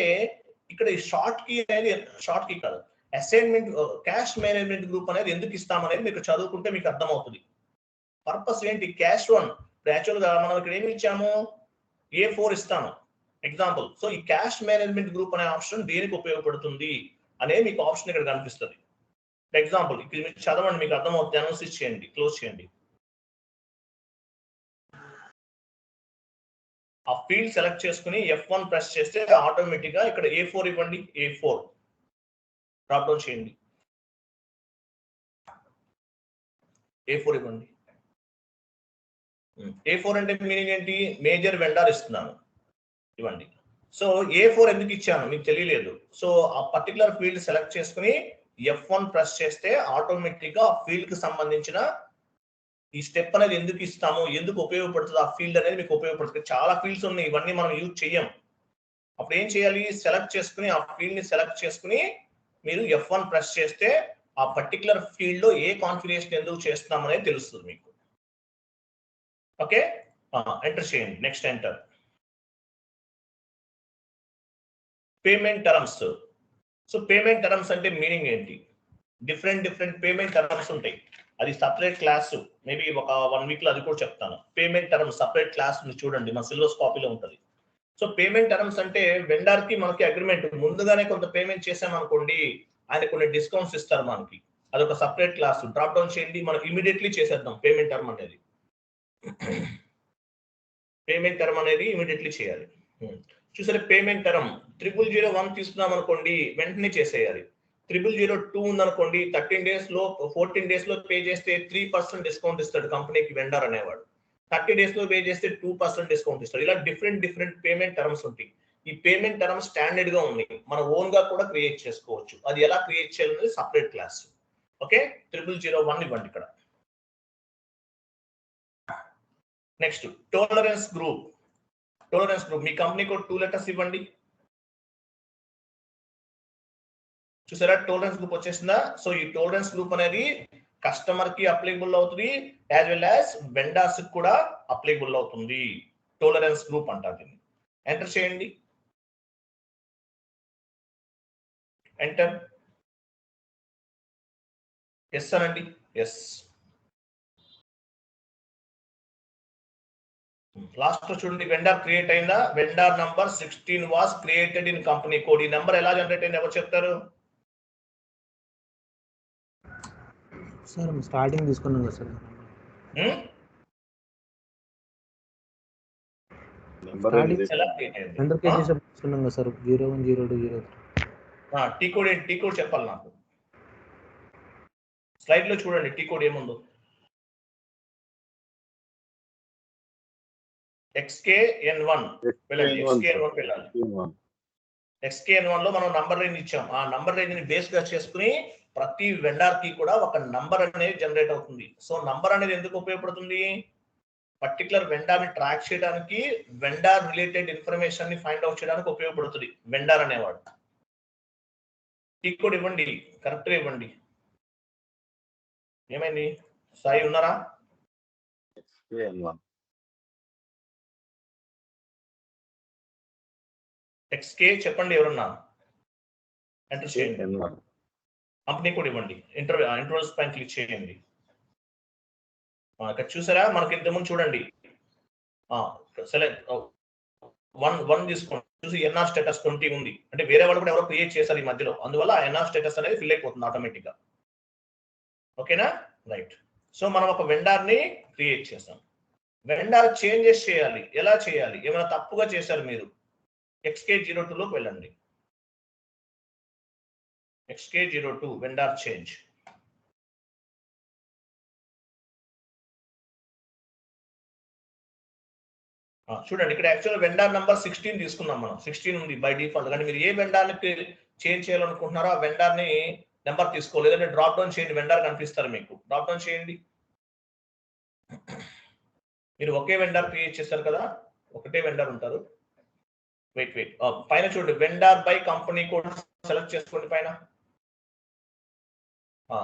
ఇక్కడ ఈ షార్ట్ కీ అనేది, షార్ట్ కీ కాదు, అసైన్మెంట్ క్యాష్ మేనేజ్మెంట్ గ్రూప్ అనేది ఎందుకు ఇస్తామనేది మీకు చదువుకుంటే మీకు అర్థమవుతుంది. పర్పస్ ఏంటి, క్యాష్ 1 యాక్చువల్ గా మనం ఇక్కడ ఏమి ఇచ్చాము, A4 ఇస్తాము ఎగ్జాంపుల్. సో ఈ క్యాష్ మేనేజ్మెంట్ గ్రూప్ అనే ఆప్షన్ దేనికి ఉపయోగపడుతుంది అనేది మీకు ఆప్షన్ ఇక్కడ కనిపిస్తుంది. ఎగ్జాంపుల్ ఇక్కడ మీరు చదవండి, మీకు అర్థమవుతుంది. అనలైసిస్ చేయండి, క్లోజ్ చేయండి. ఆ ఫీల్డ్ సెలెక్ట్ చేసుకుని F1 ప్రెస్ చేస్తే ఆటోమేటిక్ గా ఇక్కడ A4 ఇవ్వండి. A4 డ్రాప్ డౌన్ చేయండి, A4 ఇవ్వండి. A4 అంటే మీనింగ్ ఏంటి, మేజర్ వెండర్ ఇస్తున్నాను, ఇవ్వండి. సో A4 ఎందుకు ఇచ్చాను మీకు తెలియలేదు. సో ఆ పర్టికులర్ ఫీల్డ్ సెలెక్ట్ చేసుకుని F1 ప్రెస్ చేస్తే ఆటోమేటిక్ గా ఆ ఫీల్డ్ కి సంబంధించిన ఈ స్టెప్ అనేది ఎందుకు ఇస్తాము, ఎందుకు ఉపయోగపడుతుంది ఆ ఫీల్డ్ అనేది మీకు ఉపయోగపడుతుంది. చాలా ఫీల్డ్స్ ఉన్నాయి, ఇవన్నీ మనం యూజ్ చెయ్యం. అప్పుడు ఏం చేయాలి, సెలెక్ట్ చేసుకుని ఆ ఫీల్డ్ ని సెలెక్ట్ చేసుకుని మీరు F1 ప్రెస్ చేస్తే ఆ పర్టికులర్ ఫీల్డ్ లో ఏ కాన్ఫిగరేషన్ ఎందుకు చేస్తున్నాం అనేది తెలుస్తుంది మీకు. ఓకే, ఎంటర్ చేయండి. Next enter. Payment terms. So payment terms అంటే మీనింగ్ ఏంటి? డిఫరెంట్ పేమెంట్ టర్మ్స్ ఉంటాయి. అది సపరేట్ క్లాస్, మేబీ ఒక 1 వీక్ లో అది కూడా చెప్తాను. పేమెంట్ టర్మ్స్ సపరేట్ క్లాస్ చూడండి, మన సిలబస్ కాపీలో ఉంటుంది. సో పేమెంట్ టర్మ్స్ అంటే వెండర్ కి మనకి అగ్రిమెంట్, ముందుగానే కొంత పేమెంట్ చేసాం అనుకోండి, ఆయన కొన్ని డిస్కౌంట్స్ ఇస్తారు మనకి. అదొక సపరేట్ క్లాస్. డ్రాప్ డౌన్ చేయండి, మనం ఇమీడియట్లీ చేసేద్దాం. పేమెంట్ టర్మ్ అనేది ఇమీడియట్లీ చేయాలి. చూసారా, పేమెంట్ టర్మ్ 0001 తీసుకున్నాం అనుకోండి, వెంటనే చేసేయాలి. 0002 ఉందనుకోండి, 13 days లో 14 days లో పే చేస్తే 3% డిస్కౌంట్ ఇస్తాడు కంపెనీకి వెండర్ అనేవాడు. 30 days లో పే చేస్తే 2% డిస్కౌంట్ ఇస్తాడు. ఇలా డిఫరెంట్ పేమెంట్ టర్మ్స్ ఉంటాయి. ఈ పేమెంట్ టర్మ్స్ స్టాండర్డ్ గా ఉన్నాయి, మన ఓన్ గా కూడా క్రియేట్ చేసుకోవచ్చు. అది ఎలా క్రియేట్ చేయాలనేది సపరేట్ క్లాస్. ఓకే, 0001 ఇవ్వండి ఇక్కడ. Next tolerance group. మీ కంపెనీ కోడ్ 2 letters ఇవ్వండి. చూసారా, టోలరెన్స్ గ్రూప్ వచ్చేసిందా? సో ఈ టోలరెన్స్ గ్రూప్ అనేది కస్టమర్ కి అప్లికబుల్ అవుతుంది, యాజ్ వెల్ యాజ్ వెండర్స్ కి కూడా అప్లికబుల్ అవుతుంది. టోలరెన్స్ గ్రూప్ అంటారు దీన్ని. ఎంటర్ చేయండి. ఎంటర్. ఎస్ అనండి. ఎస్. లాస్ట్ లో చూడండి, వెండర్ క్రియేట్ అయిందా? Vendor number 16 was created in company code. ఈ నెంబర్ ఎలా జనరేట్ అయింది ఎవరు చెప్తారు? సార్ స్టార్టింగ్ తీసుకున్నాం కదా సార్, తీసుకున్నాం కదా సార్, 010203. టీ కోడ్ ఏంటి? టీ కోడ్ చెప్పాలి నాకు. స్లైడ్ లో చూడండి టీ కోడ్ ఏముందో. XKN1 వెళ్ళండి. XKN1 వెళ్ళాలి. XKN1 లో మనం నంబర్ రేంజ్ ఇచ్చాం. ఆ నంబర్ రేంజ్ ని బేస్ గా చేసుకుని ప్రతి వెండర్ కి కూడా ఒక నంబర్ అనేది జనరేట్ అవుతుంది. సో నంబర్ అనేది ఎందుకు ఉపయోగపడుతుంది? పర్టికులర్ వెండర్ ని ట్రాక్ చేయడానికి, వెండర్ రిలేటెడ్ ఇన్ఫర్మేషన్ ని ఫైండ్ అవుట్ చేయడానికి ఉపయోగపడుతుంది వెండర్ అనేవాడు. టీ కోడ్ ఇవ్వండి, కరెక్ట్ గా ఇవ్వండి. ఏమైంది? సాయి ఉన్నారా? XK చెప్పండి ఎవరున్నా. ఎంటర్ చేయండి. కంపెనీ కోడ్ ఇవ్వండి. ఇంటర్వ్యూస్ పైన క్లిక్ చేయండి. ఇక్కడ చూసారా, మనకి ఇంతకుముందు చూడండి సెలెక్ట్ 1 తీసుకోండి. చూసి ఎన్ఆర్ స్టేటస్ 20 ఉంది, అంటే వేరే వాళ్ళు కూడా ఎవరో క్రియేట్ చేశారు ఈ మధ్యలో, అందువల్ల ఎన్ఆర్ స్టేటస్ అనేది ఫిల్ అయిపోతుంది ఆటోమేటిక్ గా. ఓకేనా, రైట్. సో మనం ఒక వెండర్ ని క్రియేట్ చేస్తాం. వెండర్ చేంజెస్ చేయాలి. ఎలా చేయాలి? ఏమైనా తప్పుగా చేశారు మీరు, XK02 లోకి వెళ్ళండి. XK02 vendor change. చూడండి, ఇక్కడ యాక్చువల్ వెండర్ నంబర్ 16 తీసుకున్నాం మనం. 16 ఉంది బై డిఫాల్ట్. కానీ మీరు ఏ వెండర్ ని చేంజ్ చేయాలనుకుంటున్నారో ఆ వెండర్ ని నెంబర్ తీసుకోవాలి. లేదంటే డ్రాప్ డౌన్ చేయండి, వెండర్ కనిపిస్తారు మీకు. డ్రాప్ డౌన్ చేయండి. మీరు ఒకే వెండర్ క్రియేట్ చేస్తారు కదా, ఒకటే వెండర్ ఉంటారు. వెయిట్ పైన చూడండి, vendor by company code select చేసుకోండి పైన.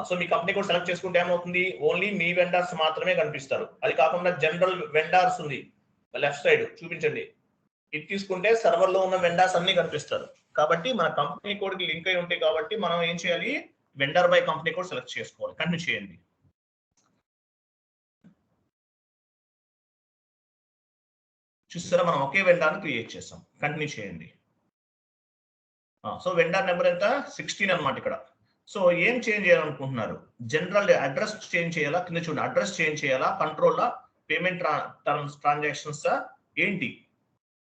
సో మీ కంపెనీ కోడ్ సెలెక్ట్ చేసుకుంటే ఏమవుతుంది, ఓన్లీ మీ వెండర్స్ మాత్రమే కనిపిస్తారు. అది కాకుండా జనరల్ వెండర్స్ ఉంది లెఫ్ట్ సైడ్, చూపించండి. ఇది తీసుకుంటే సర్వర్ లో ఉన్న వెండర్స్ అన్ని కనిపిస్తారు. కాబట్టి మన కంపెనీ కోడ్ కి లింక్ అయి ఉంటాయి. కాబట్టి మనం ఏం చేయాలి, vendor by company code select చేసుకోవాలి. కంటిన్యూ చేయండి. చూస్తారా, మనం ఒకే వెండర్ ని క్రియేట్ చేస్తాం. కంటిన్యూ చేయండి. సో వెండర్ నెంబర్ ఎంత? 16 అన్నమాట ఇక్కడ. సో ఏం చేంజ్ చేయాలనుకుంటున్నారు? జనరల్ అడ్రస్ చేంజ్ చేయాలా? కింద చూడండి, అడ్రస్ చేంజ్ చేయాలా? కంట్రోల్ పేమెంట్ టర్మ్స్ ట్రాన్సాక్షన్స్ ఏంటి?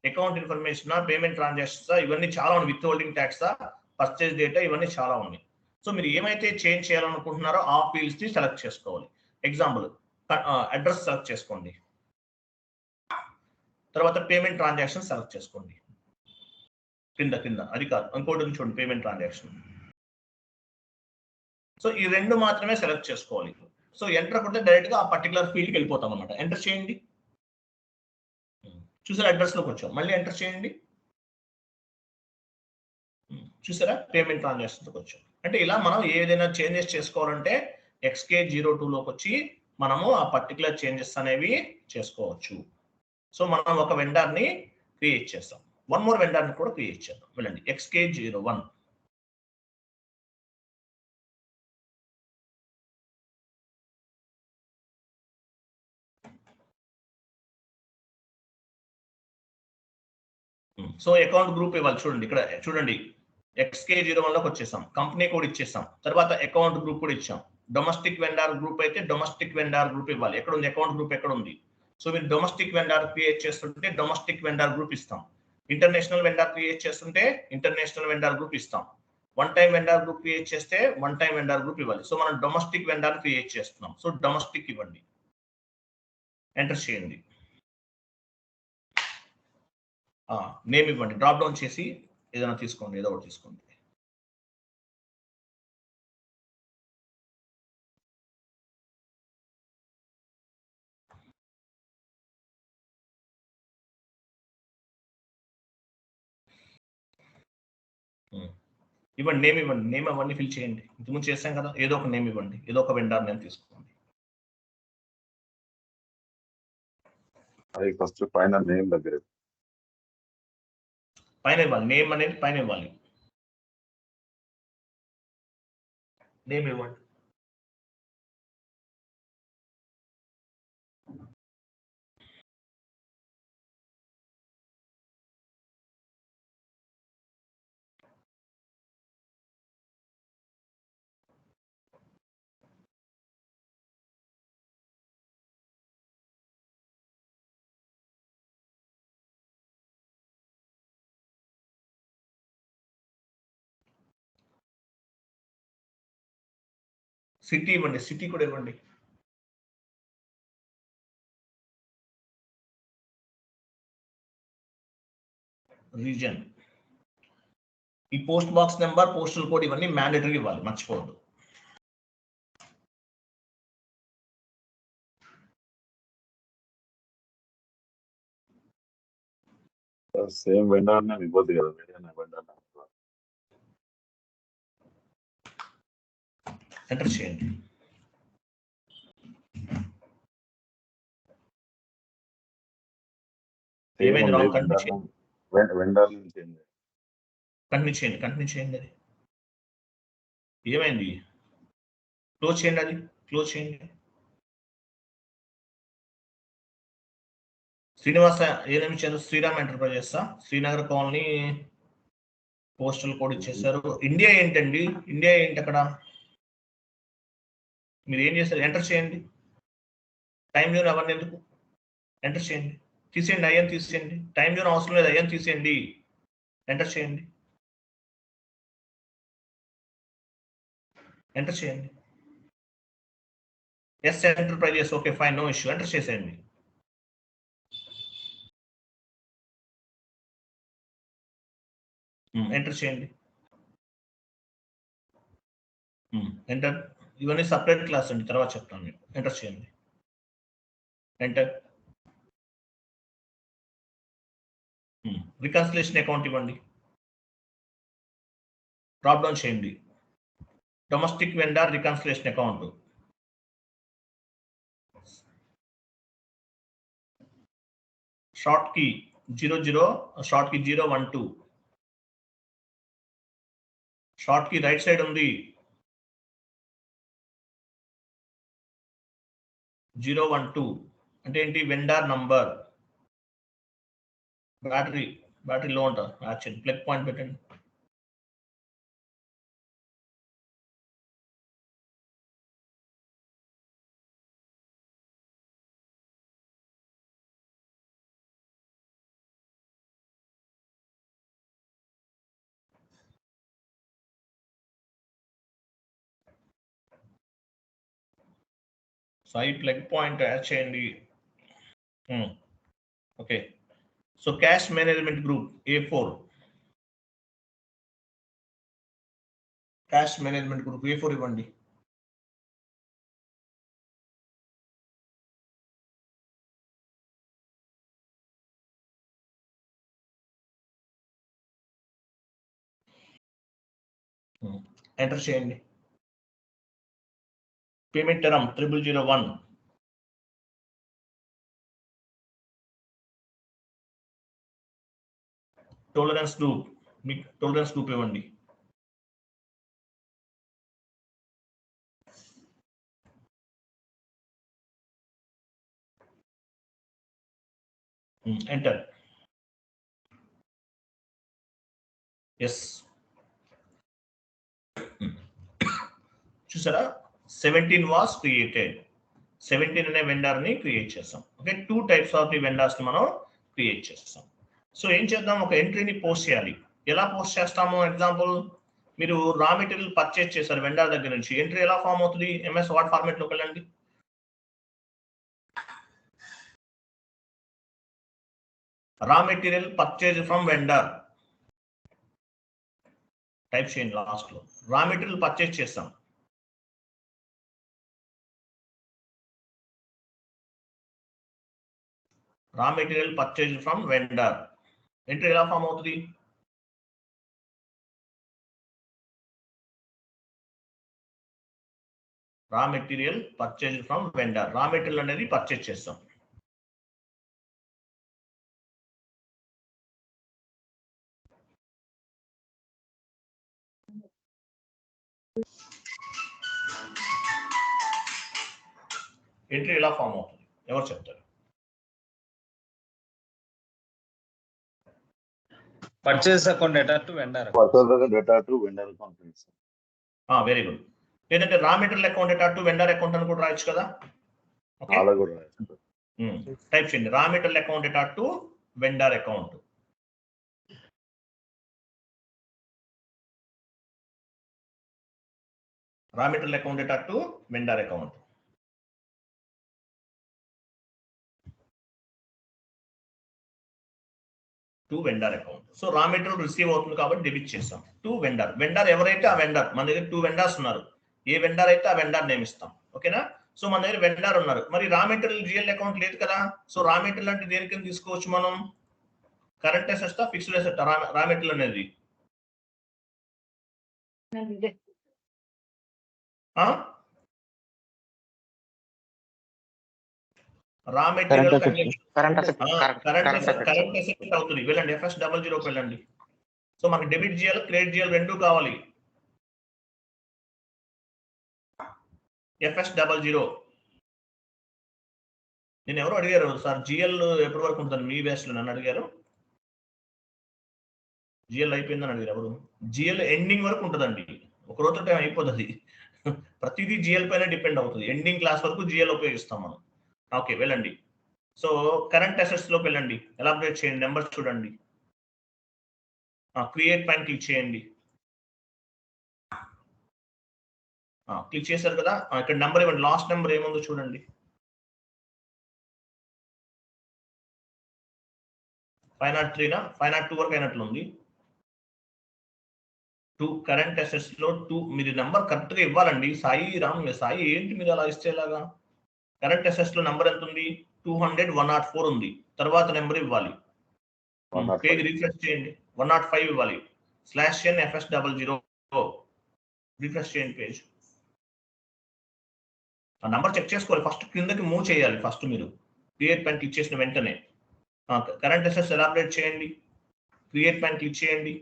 అకౌంట్ ఇన్ఫర్మేషన్, పేమెంట్ ట్రాన్సాక్షన్స్, ఇవన్నీ చాలా ఉన్నాయి. With holding tax, purchase data, ఇవన్నీ చాలా ఉన్నాయి. సో మీరు ఏమైతే చేంజ్ చేయాలనుకుంటున్నారో ఆ ఫీల్డ్స్ ని సెలెక్ట్ చేసుకోవాలి. ఎగ్జాంపుల్ అడ్రస్ సెలెక్ట్ చేసుకోండి, తర్వాత పేమెంట్ ట్రాన్సాక్షన్ సెలెక్ట్ చేసుకోండి. కింద అది కాదు, ఇంకోటి ఉంది చూడండి, పేమెంట్ ట్రాన్సాక్షన్. సో ఈ రెండు మాత్రమే సెలెక్ట్ చేసుకోవాలి. సో ఎంటర్ కొడితే డైరెక్ట్ గా ఆ పర్టికులర్ ఫీల్డ్కి వెళ్ళిపోతాం అనమాట. ఎంటర్ చేయండి. చూసారా, అడ్రస్ లోకి వచ్చాం. మళ్ళీ ఎంటర్ చేయండి. చూసారా, పేమెంట్ ట్రాన్సాక్షన్కి వచ్చాం. అంటే ఇలా మనం ఏదైనా చేంజెస్ చేసుకోవాలంటే XK02 లోకి వచ్చి మనము ఆ పర్టికులర్ చేంజెస్ అనేవి చేసుకోవచ్చు. సో మనం ఒక వెండర్ ని క్రియేట్ చేస్తాం. వన్ మోర్ వెండర్ ని కూడా క్రియేట్ చేద్దాం. వెళ్ళండి, XK01. సో అకౌంట్ గ్రూప్ ఇవ్వాలి. చూడండి ఇక్కడ చూడండి, XK01 లోకి వచ్చేసాం. కంపెనీ కోడ్ ఇచ్చేసాం. తర్వాత అకౌంట్ గ్రూప్ కూడా ఇచ్చాం. డొమెస్టిక్ వెండర్ గ్రూప్ అయితే డొమెస్టిక్ వెండర్ గ్రూప్ ఇవ్వాలి. ఎక్కడ ఉంది అకౌంట్ గ్రూప్, ఎక్కడ ఉంది? సో మీరు డొమెస్టిక్ వెండర్ క్రియేట్ చేస్తుంటే డొమెస్టిక్ వెండర్ గ్రూప్ ఇస్తాం. ఇంటర్నేషనల్ వెండర్ క్రియేట్ చేస్తుంటే ఇంటర్నేషనల్ వెండర్ గ్రూప్ ఇస్తాం. One time vendor group create చేస్తే వన్ టైం వెండర్ గ్రూప్ ఇవ్వాలి. సో మనం డొమెస్టిక్ వెండర్ క్రియేట్ చేస్తున్నాం. సో డొమెస్టిక్ ఇవ్వండి, ఎంటర్ చేయండి. నేమ్ ఇవ్వండి, డ్రాప్ డౌన్ చేసి ఏదైనా తీసుకోండి, ఏదో ఒకటి తీసుకోండి. ఇవ్వండి, నేమ్ ఇవ్వండి. నేమ్ అవన్నీ ఫిల్ చేయండి. ఇంతకుముందు చేస్తాం కదా, ఏదో ఒక నేమ్ ఇవ్వండి, ఏదో ఒక వెండర్ నేమ్ తీసుకోండి. అది ఫస్ట్ పైన నేమ్ దగ్గర పైన ఇవ్వాలి, నేమ్ అనేది పైన ఇవ్వాలి. నేమ్ ఇవ్వండి. సిటీ ఇవ్వండి, సిటీ కూడా ఇవ్వండి. రీజన్, ఈ post box number, postal code ఇవన్నీ మ్యాండేటరీ ఇవ్వాలి, మర్చిపోవద్దు. సేమ్ వెండర్ నేమ్ ఇవ్వద్దు కదా, వేరే వెండర్ నేమ్. ఎంటర్ చేయండి. ఏమైంది wrong? Vendor name change continue చేయండి, కంటిన్యూ చేయండి. అది ఏమైంది? క్లోజ్ చేయండి, అది క్లోజ్ చేయండి. శ్రీనివాస ఏమేమి ఇచ్చారు? Sriram enterprises, Srinagar colony, postal code ఇచ్చేసారు. ఇండియా ఏంటండి? ఇండియా ఏంటి అక్కడ? మీరు ఏం చేస్తారు? ఎంటర్ చేయండి. టైం జోన్ అవన్నీ ఎందుకు? ఎంటర్ చేయండి, తీసేయండి, అయ్యని తీసేయండి. టైం జోన్ అవసరం లేదు, అయ్యని తీసేయండి. ఎంటర్ చేయండి, ఎంటర్ చేయండి. S enterprises, okay fine, no issue. Enter చేసేయండి. ఎంటర్ చేయండి. ఎంటర్. ఇవన్నీ సపరేట్ క్లాస్ అండి, తర్వాత చెప్తాను మీకు. ఎంటర్ చేయండి, ఎంటర్. రికన్సిలేషన్ అకౌంట్ ఇవ్వండి, డ్రాప్ డౌన్ చేయండి. Domestic vendor reconciliation account. Short key 00, short key 012. Short key right side ఉంది, 012 అంటే ఏంటి? Vendor number. బ్యాటరీ లో ఉంటా, యాక్చువల్ ప్లగ్ పాయింట్ పెట్టండి. సో ఈ ప్లగ్ పాయింట్ యాడ్ చేయండి. Okay. So cash management group A4. Cash management group A4 ఇవ్వండి. ఎంటర్ చేయండి. Payment term 0001. టోలరెన్స్ గ్రూప్, మీకు టోలరెన్స్ గ్రూప్ ఇవ్వండి. ఎంటర్. ఎస్. చూసారా 17 వాస్ క్రియేటెడ్. 17 అనే వెండర్ ని క్రియేట్ చేస్తాం. Okay, 2 types of the vendors ని మనం క్రియేట్ చేస్తాం. సో ఏం చేద్దాం, ఒక ఎంట్రీని పోస్ట్ చేయాలి. ఎలా పోస్ట్ చేస్తాము? ఎగ్జాంపుల్, మీరు రా మెటీరియల్ పర్చేజ్ చేశారు వెండర్ దగ్గర నుంచి. ఎంట్రీ ఎలా ఫామ్ అవుతుంది? ఎంఎస్ వర్డ్ ఫార్మాట్ లోకి వెళ్ళండి. Raw material purchase from vendor type చేయండి. లాస్ట్ లో రా మెటీరియల్ పర్చేజ్ చేస్తాం. Raw material purchase from vendor entry ఎలా ఫామ్ అవుతుంది? Raw material purchase from vendor. Raw material అనేది పర్చేజ్ చేస్తాం. ఎంట్రీ ఎలా ఫామ్ అవుతుంది? ఎవరు చెప్తారు? Purchase account data to vendor. Data to vendor account. Very good. లేదంటే raw material account data to vendor account అని కూడా రాయొచ్చు కదా. ఓకే, టైప్ చేయండి. Raw material account data to vendor account. రా material account data to vendor account. To vendor account. So raw material receive అవుతుంది కాబట్టి డెబిట్ చేస్తాం. To vendor. వెండర్ ఎవరైతే ఆ వెండర్. మన దగ్గర 2 వెండర్స్ ఉన్నారు. ఏ వెండర్ అయితే ఆ వెండర్ నేమ్ ఇస్తాం. ఓకేనా? సో మన దగ్గర వెండర్ ఉన్నారు. మరి రా మెటీరియల్ జిఎల్ అకౌంట్ లేదు కదా. సో రా మెటీరియల్ అంటే దేని కింద తీసుకోవచ్చు మనం? Current assets, fixed asset raw material అనేది? రా మెటీరియల్ కరెంట్ అసెట్ అవుతుంది. వెళ్ళండి FS00 వెళ్ళండి. సో మనకి డెబిట్ జిఎల్, క్రెడిట్ జిఎల్ రెండు కావాలి. FS00. నేను ఎవరు అడిగారు సార్ జిఎల్ ఎప్పటి వరకు ఉంటుంది మీ బ్యాచ్ లో? నన్ను అడిగారు. జిఎల్ అయిపోయిందని అడిగారు ఎవరు? జిఎల్ ఎండింగ్ వరకు ఉంటుందండి. ఒక రోజు టైం అయిపోతుంది. ప్రతిదీ జిఎల్ పైన డిపెండ్ అవుతుంది. ఎండింగ్ క్లాస్ వరకు జిఎల్ ఉపయోగిస్తాం మనం. ఓకే, వెళ్ళండి. సో కరెంట్ అసెట్స్ లోకి వెళ్ళండి. ఎలాబరేట్ చేయండి. నెంబర్స్ చూడండి. క్రియేట్ పైన క్లిక్ చేయండి. క్లిక్ చేశారు కదా. ఇక్కడ నెంబర్ ఇవ్వండి. లాస్ట్ నెంబర్ ఏముందో చూడండి. 503 502 వరకు అయినట్లు ఉంది. 2 కరెంట్ అసెట్స్ లో 2 మీరు నెంబర్ కరెక్ట్ గా ఇవ్వాలండి. సాయి రామ్, సాయి ఏంటి మీరు అలా ఇచ్చేలాగా? కరెంట్ అసెట్స్ లో నెంబర్ ఎంత ఉంది? 200 104 ఉంది. తర్వాత నెంబర్ ఇవ్వాలి. పేజ్ రిఫ్రెష్ చేయండి. 105 ఇవ్వాలి. /n FS00 రిఫ్రెష్ చేయండి పేజ్. ఆ నంబర్ చెక్ చేసుకోవాలి. ఫస్ట్ కిందకి మూవ్ చేయాలి. ఫస్ట్ మీరు క్రియేట్ పైన క్లిక్ చేసిన వెంటనే కరెంట్ అసెట్స్ ఎలాబరేట్ చేయండి. క్రియేట్ పైన క్లిక్ చేయండి.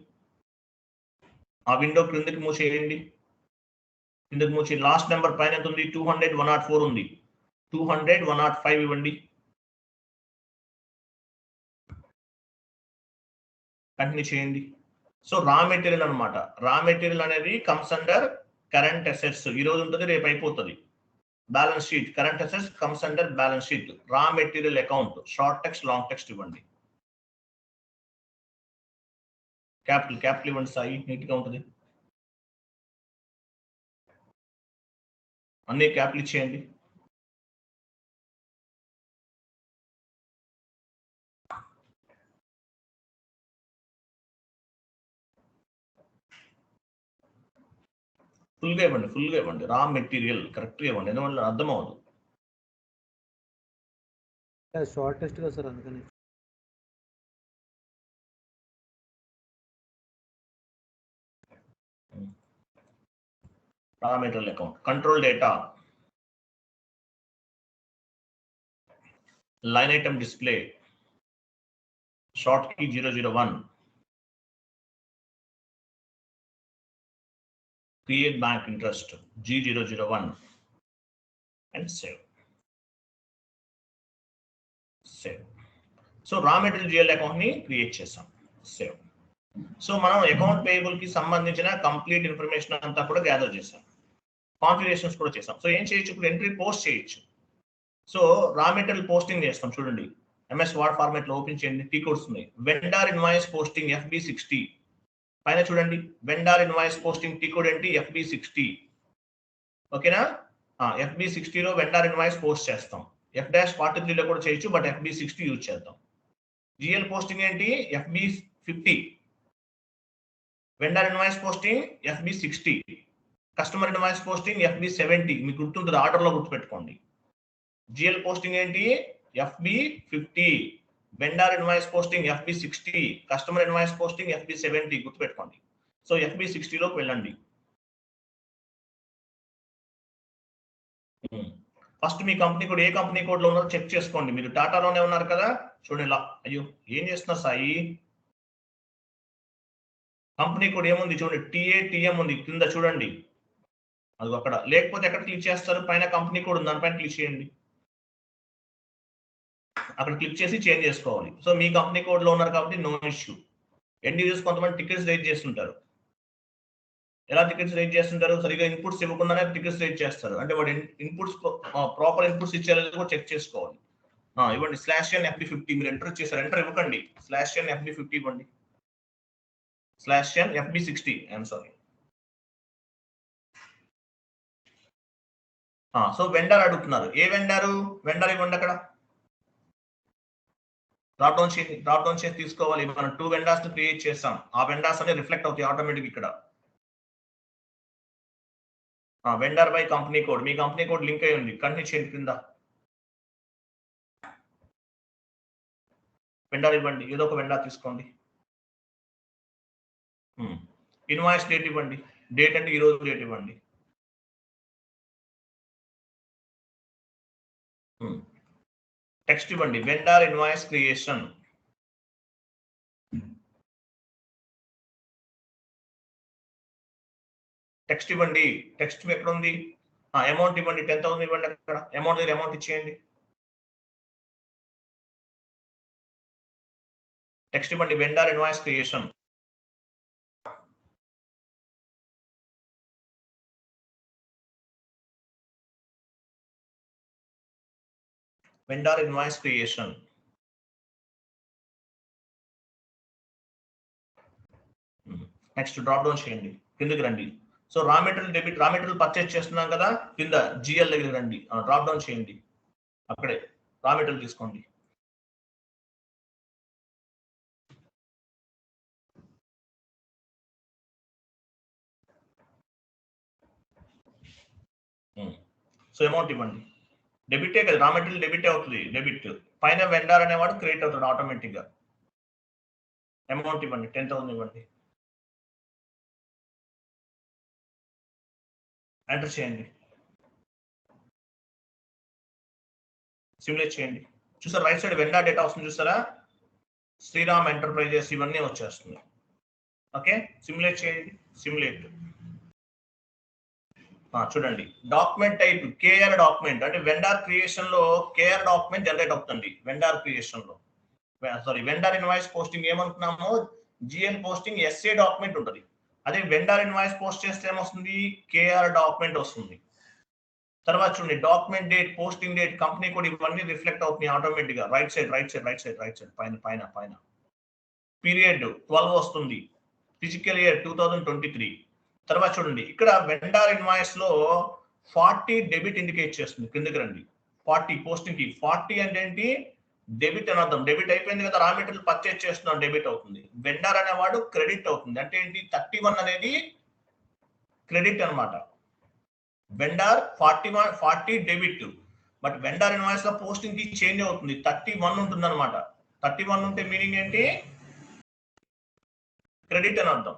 ఆ విండో క్రిందకి మూవ్ చేయండి. కిందకి మూవ్ చేయండి. లాస్ట్ నెంబర్ పైన ఎంత ఉంది? 200 104 ఉంది. 200 105 ఇవ్వండి. కంటిన్యూ చేయండి. సో రా మెటీరియల్ అనమాట. రా మెటీరియల్ అనేది కమ్స్ అండర్ కరెంట్ అసెట్స్. ఈ రోజు ఉంటుంది, రేపు అయిపోతుంది. Balance sheet, current assets comes under balance sheet. రా material account short text, long text ఇవ్వండి. క్యాపిటల్ ఇవ్వండి సాయి, నీట్ గా ఉంటుంది. అన్ని క్యాపిటల్ ఇచ్చేయండి. ఫుల్గా ఇవ్వండి రా మెటీరియల్ కరెక్ట్గా ఇవ్వండి, ఎందువల్ల అర్థం అవ్వదు. షార్ట్ టెస్ట్ కదా సార్, అందుకని. Raw material account, control data, line item display, short key 001, create bank interest G001 and save. So raw material GL account ని క్రియేట్ చేసాం, సేవ్. సో మనం అకౌంట్ పేయబుల్ కి సంబంధించిన కంప్లీట్ ఇన్ఫర్మేషన్ అంతా కూడా గ్యాదర్ చేసాం, కాన్ఫిగరేషన్స్ కూడా చేసాం. సో ఏం చేయొచ్చు, ఇప్పుడు ఎంట్రీ పోస్ట్ చేయొచ్చు. సో రా మెటీరియల్ పోస్టింగ్ చేస్తాం, చూడండి ఎంఎస్ వర్డ్ ఫార్మాట్ లో ఓపెన్ చేయండి, టీ కోడ్స్ ఉన్నాయి. వెండార్ ఇన్వాయిస్ పోస్టింగ్ FB60 పైన చూడండి, vendor invoice posting T code ఏంటి FB60. ఓకేనా, FB60 లో వెండార్ ఇన్వాయిస్ పోస్ట్ చేస్తాం. F-43 లో కూడా చేయొచ్చు, బట్ FB60 యూజ్ చేద్దాం. జిఎల్ పోస్టింగ్ ఏంటి FB50, vendor invoice posting FB60, customer invoice posting FB70. మీకు గుర్తుంటుంది, ఆర్డర్లో గుర్తుపెట్టుకోండి. జిఎల్ పోస్టింగ్ ఏంటి FB50, vendor invoice posting FB60, customer invoice posting FB70 గుర్తుపెట్టుకోండి. సో FB60 లోకి వెళ్ళండి. ఫస్ట్ మీ కంపెనీ కోడ్ ఏ కంపెనీ కోడ్ లో ఉన్నారో చెక్ చేసుకోండి. మీరు టాటాలోనే ఉన్నారు కదా, చూడండి ఇలా. అయ్యో ఏం చేస్తున్నారు సాయి, కంపెనీ కోడ్ ఏముంది చూడండి, TATM ఉంది కింద చూడండి, అది అక్కడ. లేకపోతే ఎక్కడ క్లిక్ చేస్తారు, పైన కంపెనీ కోడ్ ఉంది దానిపైన క్లిక్ చేయండి. అక్కడ క్లిక్ చేసి చేంజ్ చేసుకోవాలి. సో మీ కంపెనీ కోడ్ లో ఉన్నారు కాబట్టి నో ఇష్యూ. ఎండ్ యూజర్స్ కొంతమంది టికెట్స్ రైజ్ చేస్తుంటారు. ఎలా టికెట్స్ రైజ్ చేస్తుంటారు, సరిగా ఇన్పుట్స్ ఇవ్వకుండానే టికెట్స్ రైజ్ చేస్తారు. అంటే వాడు ఇన్పుట్స్ ప్రాపర్ ఇన్పుట్స్ ఇచ్చేలా కూడా చెక్ చేసుకోవాలి. ఇవ్వండి /n FB50, మీరు ఎంటర్ చేశారు, ఎంటర్ ఇవ్వకండి, /n FB50 ఇవ్వండి, /n FB60, I'm sorry. So vendor అడుగుతున్నారు, ఏ వెండర్ ఇవ్వండి. అక్కడ డ్రాప్ డౌన్ చేసి తీసుకోవాలి. మనం 2 వెండర్స్ ని క్రియేట్ చేస్తాం, ఆ వెండర్స్ అనే రిఫ్లెక్ట్ అవుతాయి ఆటోమేటిక్ ఇక్కడ. Vendor by company code, me company code link అయి ఉంది, కంటిన్యూ చేయండి. కింద వెండర్ ఇవ్వండి, ఏదో ఒక వెండర్ తీసుకోండి. ఇన్వాయిస్ డేట్ ఇవ్వండి, డేట్ అంటే ఈ రోజు డేట్ ఇవ్వండి. టెక్స్ట్ ఇవ్వండి, వెండర్ ఇన్వాయిస్ క్రియేషన్. టెక్స్ట్ ఇవ్వండి, టెక్స్ట్ ఎక్కడ ఉంది, అమౌంట్ ఇవ్వండి, 10,000 ఇవ్వండి. అక్కడ అమౌంట్ దగ్గర అమౌంట్ ఇచ్చేయండి. టెక్స్ట్ ఇవ్వండి, vendor invoice creation. Vendor invoice creation. Next drop down చేయండి, కిందకి రండి. So raw material debit, raw material purchase చేస్తున్నాం కదా, కింద జిఎల్ దగ్గర రండి, డ్రాప్ డౌన్ చేయండి, అక్కడే రా మెటీరియల్ తీసుకోండి. సో అమౌంట్ ఇవ్వండి, డెబిటే కదా, రా మెటీరియల్ డెబిటే అవుతుంది, డెబిట్. పైన వెండర్ అనేవాడు క్రియేట్ అవుతాడు ఆటోమేటిక్ గా. అమౌంట్ ఇవ్వండి, 10,000 ఇవ్వండి, ఎంటర్ చేయండి, సిమ్యులేట్ చేయండి. చూసారా రైట్ సైడ్ వెండర్ డేటా వస్తుంది, చూసారా, శ్రీరామ్ ఎంటర్ప్రైజెస్ ఇవన్నీ వచ్చేస్తుంది. ఓకే, సిమ్యులేట్ చేయండి, సిమ్యులేట్. చూడండి డాక్యుమెంట్ టైప్ కేఆర్ డాక్యుమెంట్, అంటే వెండర్ క్రియేషన్ లో కేఆర్ డాక్యుమెంట్ జనరేట్ అవుతుంది. వెండర్ క్రియేషన్ లో సారీ వెండర్ ఇన్వాయిస్ పోస్టింగ్ ఏమనుకున్నామో, జిఎల్ పోస్టింగ్ SA డాక్యుమెంట్ ఉంటుంది. అదే వెండర్ ఇన్వాయిస్ పోస్ట్ చేస్తే ఏమొస్తుంది, కేఆర్ డాక్యుమెంట్ వస్తుంది. తర్వాత చూడండి document date, posting date, company code, ఇవన్నీ రిఫ్లెక్ట్ అవుతున్నాయి ఆటోమేటిక్ గా. రైట్ సైడ్ పైన పీరియడ్ 12 వస్తుంది, ఫిజికల్ ఇయర్ 2023. తర్వాత చూడండి ఇక్కడ వెండర్ ఇన్వాయిస్ లో 40 డెబిట్ ఇండికేట్ చేస్తుంది, కిందకి రండి. 40 పోస్టింగ్ కి, 40 అంటే ఏంటి, డెబిట్ అని అర్థం. డెబిట్ అయిపోయింది కదా, రా మెటీరియల్ పర్చేస్ చేస్తున్నాం, డెబిట్ అవుతుంది. వెండర్ అనేవాడు క్రెడిట్ అవుతుంది, అంటే ఏంటి 31 అనేది క్రెడిట్ అనమాట. Vendor 40 debit, but vendor invoice లో పోస్టింగ్ కి చేంజ్ అవుతుంది, 31 ఉంటుంది అనమాట. 31 ఉంటే మీనింగ్ ఏంటి? క్రెడిట్ అని అర్థం.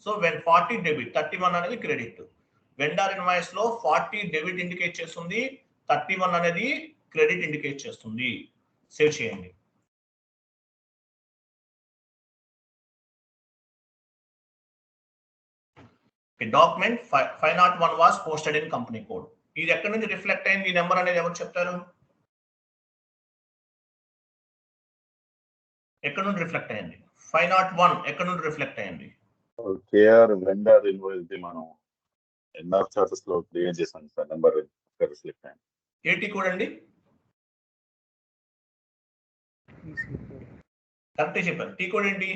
సో వెన్ 40 డెబిట్, 31 అనేది క్రెడిట్. వెండార్ ఇన్వాయిస్ లో 40 డెబిట్ ఇండికేట్ చేస్తుంది, 31 అనేది క్రెడిట్ ఇండికేట్ చేస్తుంది. సేవ్ చేయండి. Document 501 was posted in company code. ఇది ఎక్కడి నుంచి రిఫ్లెక్ట్ అయింది ఈ నెంబర్ అనేది ఎవరు చెప్తారు? ఎక్కడి నుండి రిఫ్లెక్ట్ అయింది? 501 ఎక్కడి నుండి రిఫ్లెక్ట్ అయింది? కేఆర్ వెండర్ ఇన్వాయిస్ ది మనం ఎన్ఆర్ చార్టెస్ లో క్రియేట్ చేసాం సార్. నెంబర్ రిఫ్లెక్ట్ అయింది. ఏటీ కోడ్ అండి? కరెక్టే చెప్పారు. టీ కోడ్ ఏంటి?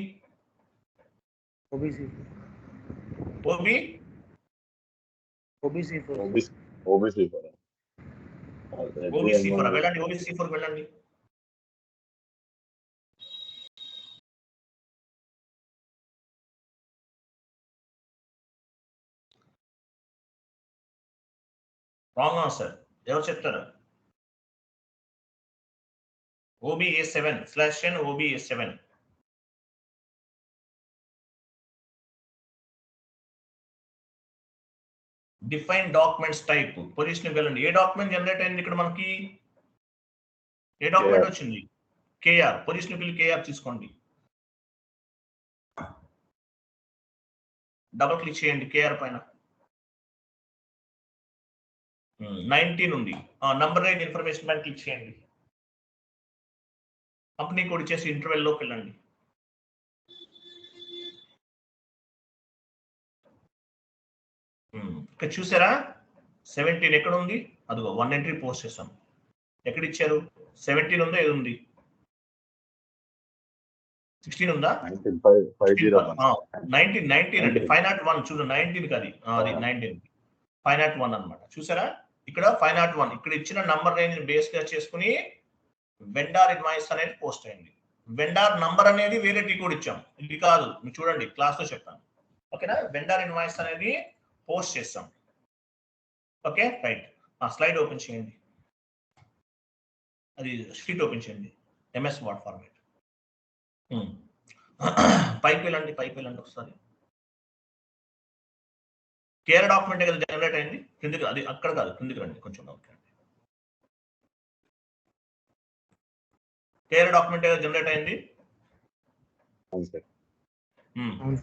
ఓబీసీ ఫర్ వెళ్ళండి. ఓబీసీ ఫర్ వెళ్ళండి. Wrong answer. ఎవరు చెప్తారు? OBA7/N OBA7. Define documents type position వెళ్ళండి. ఏ డాక్యుమెంట్ జనరేట్ అయింది ఇక్కడ మనకి? ఏ డాక్యుమెంట్ వచ్చింది? కేఆర్. పొజిషన్ వెళ్ళి కేఆర్ తీసుకోండి. డబుల్ క్లిక్ చేయండి కేఆర్ పైన. 19 ఉంది. నంబర్ రేంజ్ ఇన్ఫర్మేషన్ పైన క్లిక్ చేయండి. కంపెనీ కోడ్ ఇచ్చేసి ఇంటర్వెల్ లోకి వెళ్ళండి. ఇక్కడ చూసారా 17 ఎక్కడ ఉంది? అదిగో 1 ఎంట్రీ పోస్ట్ చేసాం. ఎక్కడ ఇచ్చారు? 17 ఉందా? ఏది ఉంది? 16 ఉందా? 19 అండి. 501 చూడు. 19 అది 19 501 అన్నమాట. చూసారా ఇక్కడ 501 ఇక్కడ ఇచ్చిన నంబర్ రేంజ్ బేస్ గా చేసుకుని వెండార్ ఇన్వాయిస్ అనేది పోస్ట్ అయింది. వెండార్ నంబర్ అనేది వేరే టీ కోడ్ ఇచ్చాం, ఇది కాదు. మీరు చూడండి క్లాస్ లో చెప్తాను. ఓకేనా? వెండార్ ఇన్వాయిస్ అనేది పోస్ట్ చేస్తాం. Okay right. స్లైడ్ ఓపెన్ చేయండి. అది షీట్ ఓపెన్ చేయండి. MS word format. పైకి వెళ్ళండి ఒకసారి. కేర్ డాక్యుమెంట్ కదా జనరేట్ అయింది. కిందికి, అది అక్కడ కాదు, కిందికి రండి కొంచెం. ఓకే అండి. కేర్ డాక్యుమెంట్ జనరేట్ అయింది.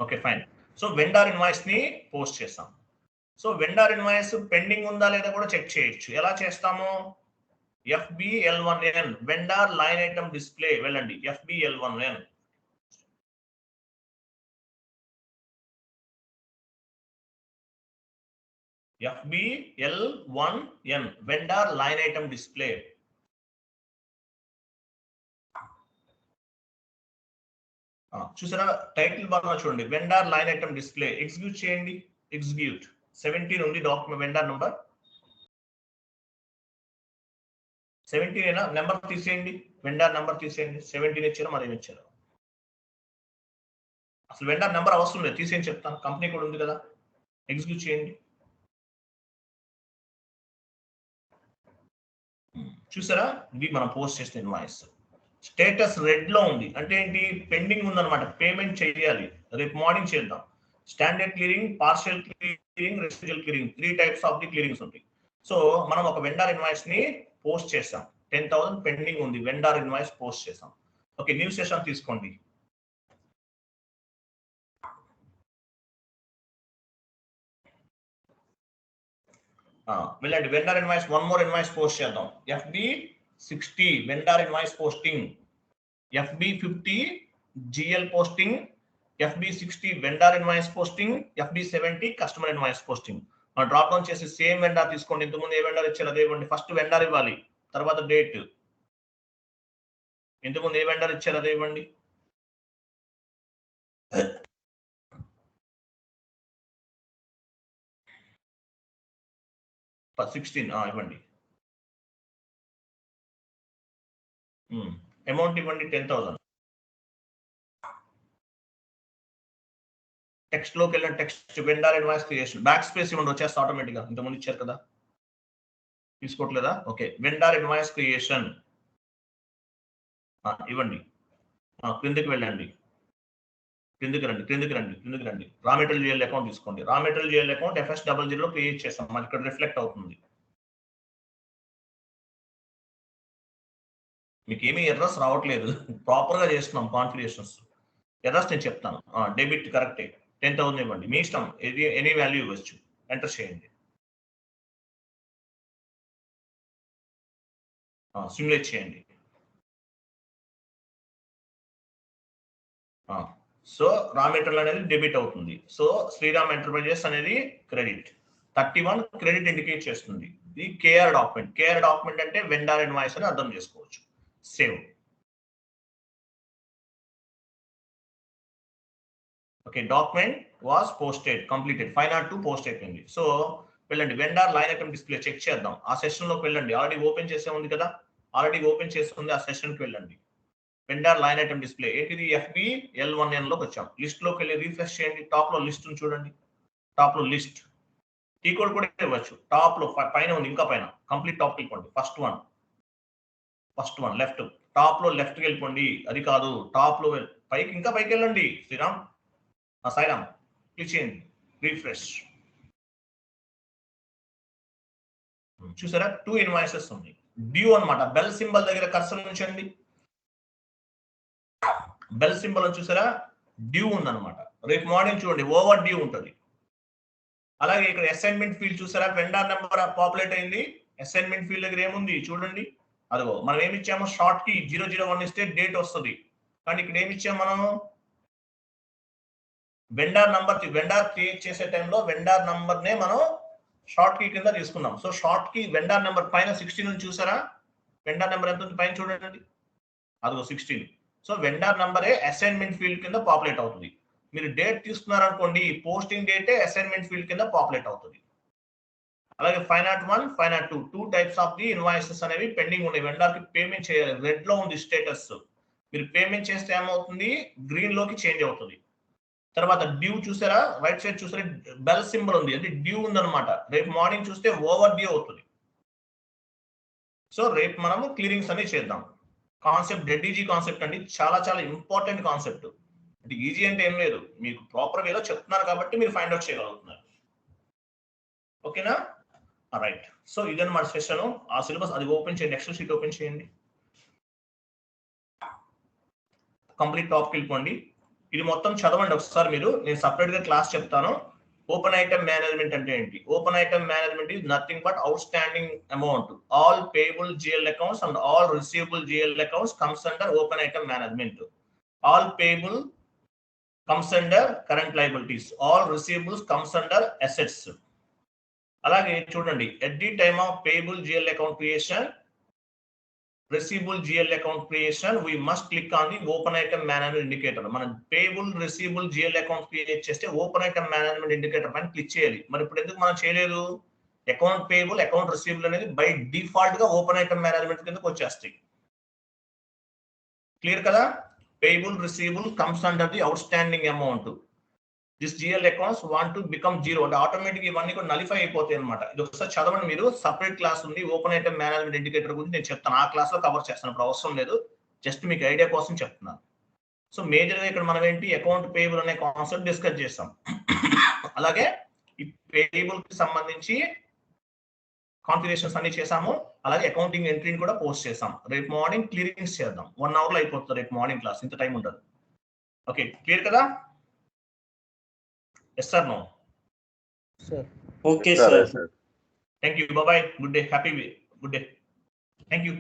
Okay fine. So vendor invoice ని పోస్ట్ చేస్తాం. సో వెండార్ ఇన్వాయిస్ పెండింగ్ ఉందా లేదా కూడా చెక్ చేయొచ్చు. ఎలా చేస్తాము? FBL1N vendor line item display వెళ్ళండి. FBL1N vendor line item display. చూసారా టైటిల్ బార్ లో చూడండి vendor line item display. Execute చేయండి. ఎగ్జిక్యూట్. 17 ఉంది డాక్యుమెంట్ వెండార్ నంబర్. 17 అయినా నెంబర్ తీసేయండి. వెండార్ నెంబర్ తీసేయండి. 17 ఇచ్చారు, మరేమి ఇచ్చారు? అసలు వెండార్ నెంబర్ అవసరం లేదు, తీసేయండి చెప్తాను. కంపెనీ కూడా ఉంది కదా. ఎగ్జిక్యూట్ చేయండి. చూసారా ఇది మనం పోస్ట్ చేసిన ఇన్వాయిస్. స్టేటస్ రెడ్ లో ఉంది అంటే ఏంటి? పెండింగ్ ఉందన్నమాట. పేమెంట్ చేయాలి, రేపు మార్నింగ్ చేద్దాం. Standard clearing, partial clearing, residual clearing, 3 types of the clearings ఉంటాయి. సో మనం ఒక వెండార్ ఇన్వాయిస్ ని పోస్ట్ చేసాం. 10,000 పెండింగ్ ఉంది. వెండార్ ఇన్వాయిస్ పోస్ట్ చేసాం. ఓకే న్యూ సెషన్ తీసుకోండి. వెళ్ళండి. Vendor invoice 1 more invoice post చేద్దాం. FB60 vendor invoice posting, FB50 GL posting, FB60 vendor invoice posting, FB70 customer invoice posting. Drop down చేసి సేమ్ వెండార్ తీసుకోండి. ఇంతకుముందు ఏ వెండార్ ఇచ్చారు అదే ఇవ్వండి. ఫస్ట్ వెండార్ ఇవ్వాలి, తర్వాత డేట్. ఇంతకుముందు ఏ వెండార్ ఇచ్చారు అదే ఇవ్వండి. ఇవ్వండి. అమౌంట్ ఇవ్వండి 10,000. టెక్స్ట్ లోకి వెళ్ళిన text vendor invoice creation back space ఇవ్వండి వచ్చేస్తే ఆటోమేటిక్ గా ఇంతకుముందు ఇచ్చారు కదా తీసుకోవట్లేదా ఓకే వెండర్ ఇన్వాయిస్ క్రియేషన్ ఇవ్వండి క్రిందికి వెళ్ళండి క్రిందికి రండి రా మెటీరియల్ జిఎల్ అకౌంట్ తీసుకోండి రా మెటీరియల్ జిఎల్ అకౌంట్ FS00 లో క్రియేట్ చేస్తాం మనకి ఇక్కడ రిఫ్లెక్ట్ అవుతుంది మీకు ఏమీ ఎర్రర్స్ రావట్లేదు ప్రాపర్ గా చేస్తున్నాం కాన్ఫిగరేషన్స్ ఎర్రర్స్ నేను చెప్తాను డెబిట్ కరెక్టే 10,000 ఇవ్వండి మీ ఇష్టం ఎనీ వాల్యూ ఇవ్వచ్చు ఎంటర్ చేయండి సిమ్యులేట్ చేయండి సో రా మెటీరియల్ అనేది డెబిట్ అవుతుంది సో శ్రీరామ్ ఎంటర్ప్రైజెస్ అనేది క్రెడిట్ 31 క్రెడిట్ ఇండికేట్ చేస్తుంది ఇది కేఆర్ డాక్యుమెంట్ అంటే వెండర్ ఇన్వాయిస్ అని అర్థం చేసుకోవచ్చు save okay document was posted completed 502 post అయిపోయింది సో వెళ్ళండి vendor line item display check చేద్దాం ఆ సెషన్ లోకి వెళ్ళండి ఆల్రెడీ ఓపెన్ చేసే ఉంది కదా ఆ సెషన్ కి వెళ్ళండి వెండర్ లైన్ ఐటమ్ డిస్ప్లే ఏంటిది FBL1N లోకి వచ్చాం లిస్ట్ లోకి వెళ్ళి రీఫ్రెష్ చేయండి టాప్ లో లిస్ట్ చూడండి టాప్ లో లిస్ట్ టీ కోడ్ కూడా ఇవ్వచ్చు టాప్ లో పైన ఉంది ఇంకా పైన కంప్లీట్ టాప్ వెళ్ళిపోండి ఫస్ట్ వన్ లెఫ్ట్ టాప్ లో లెఫ్ట్ కి వెళ్ళిపోండి అది కాదు టాప్ లో పైకి ఇంకా పైకి వెళ్ళండి సాయిరామ్ క్లిక్ చేయండి రీఫ్రెష్ చూసారా 2 ఇన్వాయిసెస్ ఉంది డ్యూ అన్నమాట బెల్ సింబల్ దగ్గర కర్సర్ ఉంచండి బెల్ సింబల్ చూసారా డ్యూ ఉందన్నమాట రేపు మార్నింగ్ చూడండి ఓవర్ డ్యూ ఉంటుంది అలాగే ఇక్కడ అసైన్మెంట్ ఫీల్డ్ చూసారా వెండర్ నెంబర్ పాపులేట్ అయింది అసైన్మెంట్ ఫీల్డ్ దగ్గర ఏముంది చూడండి అదిగో మనం ఏమి ఇచ్చామో షార్ట్ కి 001 ఇస్తే డేట్ వస్తుంది కానీ ఇక్కడ ఏమి ఇచ్చాము మనం వెండర్ క్రియేట్ చేసే టైంలో వెండర్ నంబర్ నే మనం షార్ట్ కీ కింద తీసుకున్నాం so short key vendor number పైన 16 నుంచి చూసారా వెండర్ నెంబర్ ఎంత ఉంది పైన చూడండి అదిగో 16 సో వెండర్ నంబరే అసైన్మెంట్ ఫీల్డ్ కింద పాపులేట్ అవుతుంది మీరు డేట్ తీసుకున్నారు అనుకోండి పోస్టింగ్ డేటే అసైన్మెంట్ ఫీల్డ్ కింద పాపులేట్ అవుతుంది అలాగే 501 502 2 టైప్స్ ఆఫ్ ది ఇన్వాయిసెస్ అనేవి పెండింగ్ ఉన్నాయి వెండర్ కి పేమెంట్ చేయాలి రెడ్ లో ఉంది స్టేటస్ మీరు పేమెంట్ చేస్తే ఏమవుతుంది గ్రీన్ లోకి చేంజ్ అవుతుంది తర్వాత డ్యూ చూసారా రైట్ సైడ్ చూసారా బెల్ సింబల్ ఉంది అంటే డ్యూ ఉందన్నమాట రేపు మార్నింగ్ చూస్తే ఓవర్ డ్యూ అవుతుంది సో రేపు మనము క్లియరింగ్స్ అనేవి చేద్దాం కాన్సెప్ట్ డెడ్ఈజీ కాన్సెప్ట్ అండి చాలా చాలా ఇంపార్టెంట్ కాన్సెప్ట్ అంటే ఈజీ అంటే ఏం లేదు మీకు ప్రాపర్ వేలో చెప్తున్నారు కాబట్టి మీరు ఫైండ్ అవుట్ చేయగలుగుతున్నారు ఓకేనా రైట్ సో ఇదన్నమాట సెషన్ ఆ సిలబస్ అది ఓపెన్ చేయండి ఎక్సెల్ షీట్ ఓపెన్ చేయండి కంప్లీట్ టాప్కి వెళ్ళిపోండి ఇది మొత్తం చదవండి ఒకసారి మీరు నేను సపరేట్ గా క్లాస్ చెప్తాను ఓపెన్ ఐటమ్ మేనేజ్మెంట్ అంటే ఏంటి open item management is nothing but out standing amount all payable GL accounts and all receivable GL accounts comes under open item management all payable comes under current liabilities all receivables comes under assets అలాగే చూడండి at the time of payable GL account creation receivable GL account creation we must click on the open item management indicator మనం payable receivable GL account create చేస్తే ఓపెన్ ఐటమ్ మేనేజ్మెంట్ ఇండికేటర్ పైన క్లిక్ చేయాలి మరి ఇప్పుడు ఎందుకు మనం చేయలేదు అకౌంట్ పేయబుల్ అకౌంట్ రిసీవబుల్ అనేది బై డిఫాల్ట్ గా ఓపెన్ ఐటమ్ మేనేజ్మెంట్ కిందకి వచ్చేస్తాయి క్లియర్ కదా payable receivable comes under the out standing amount this GL accounts want to become zero అంటే ఆటోమేటిక్ ఇవన్నీ కూడా నలిఫై అయిపోతాయి అనమాట ఇది ఒకసారి చదవండి మీరు సపరేట్ క్లాస్ ఉంది ఓపెన్ ఐటమ్ మేనేజ్మెంట్ ఇండికేటర్ గురించి నేను చెప్తాను ఆ క్లాస్ లో కవర్ చేస్తాను ఇప్పుడు అవసరం లేదు జస్ట్ మీకు ఐడియా కోసం చెప్తున్నాను సో మేజర్ గా ఇక్కడ మనం ఏంటి అకౌంట్ పేయబుల్ అనే కాన్సెప్ట్ డిస్కస్ చేస్తాం అలాగే ఈ పేయబుల్ కి సంబంధించి కాన్ఫిగరేషన్స్ అన్ని చేసాము అలాగే అకౌంటింగ్ ఎంట్రీని కూడా పోస్ట్ చేసాం రేపు మార్నింగ్ క్లియరింగ్స్ చేద్దాం 1 hour లో అయిపోతుంది రేపు మార్నింగ్ క్లాస్ ఇంత టైం ఉండదు ఓకే క్లియర్ కదా Yes sir, no? Sir. Okay, Yes, sir. sir. Thank you. Bye-bye. Good day. Happy good day. Thank you.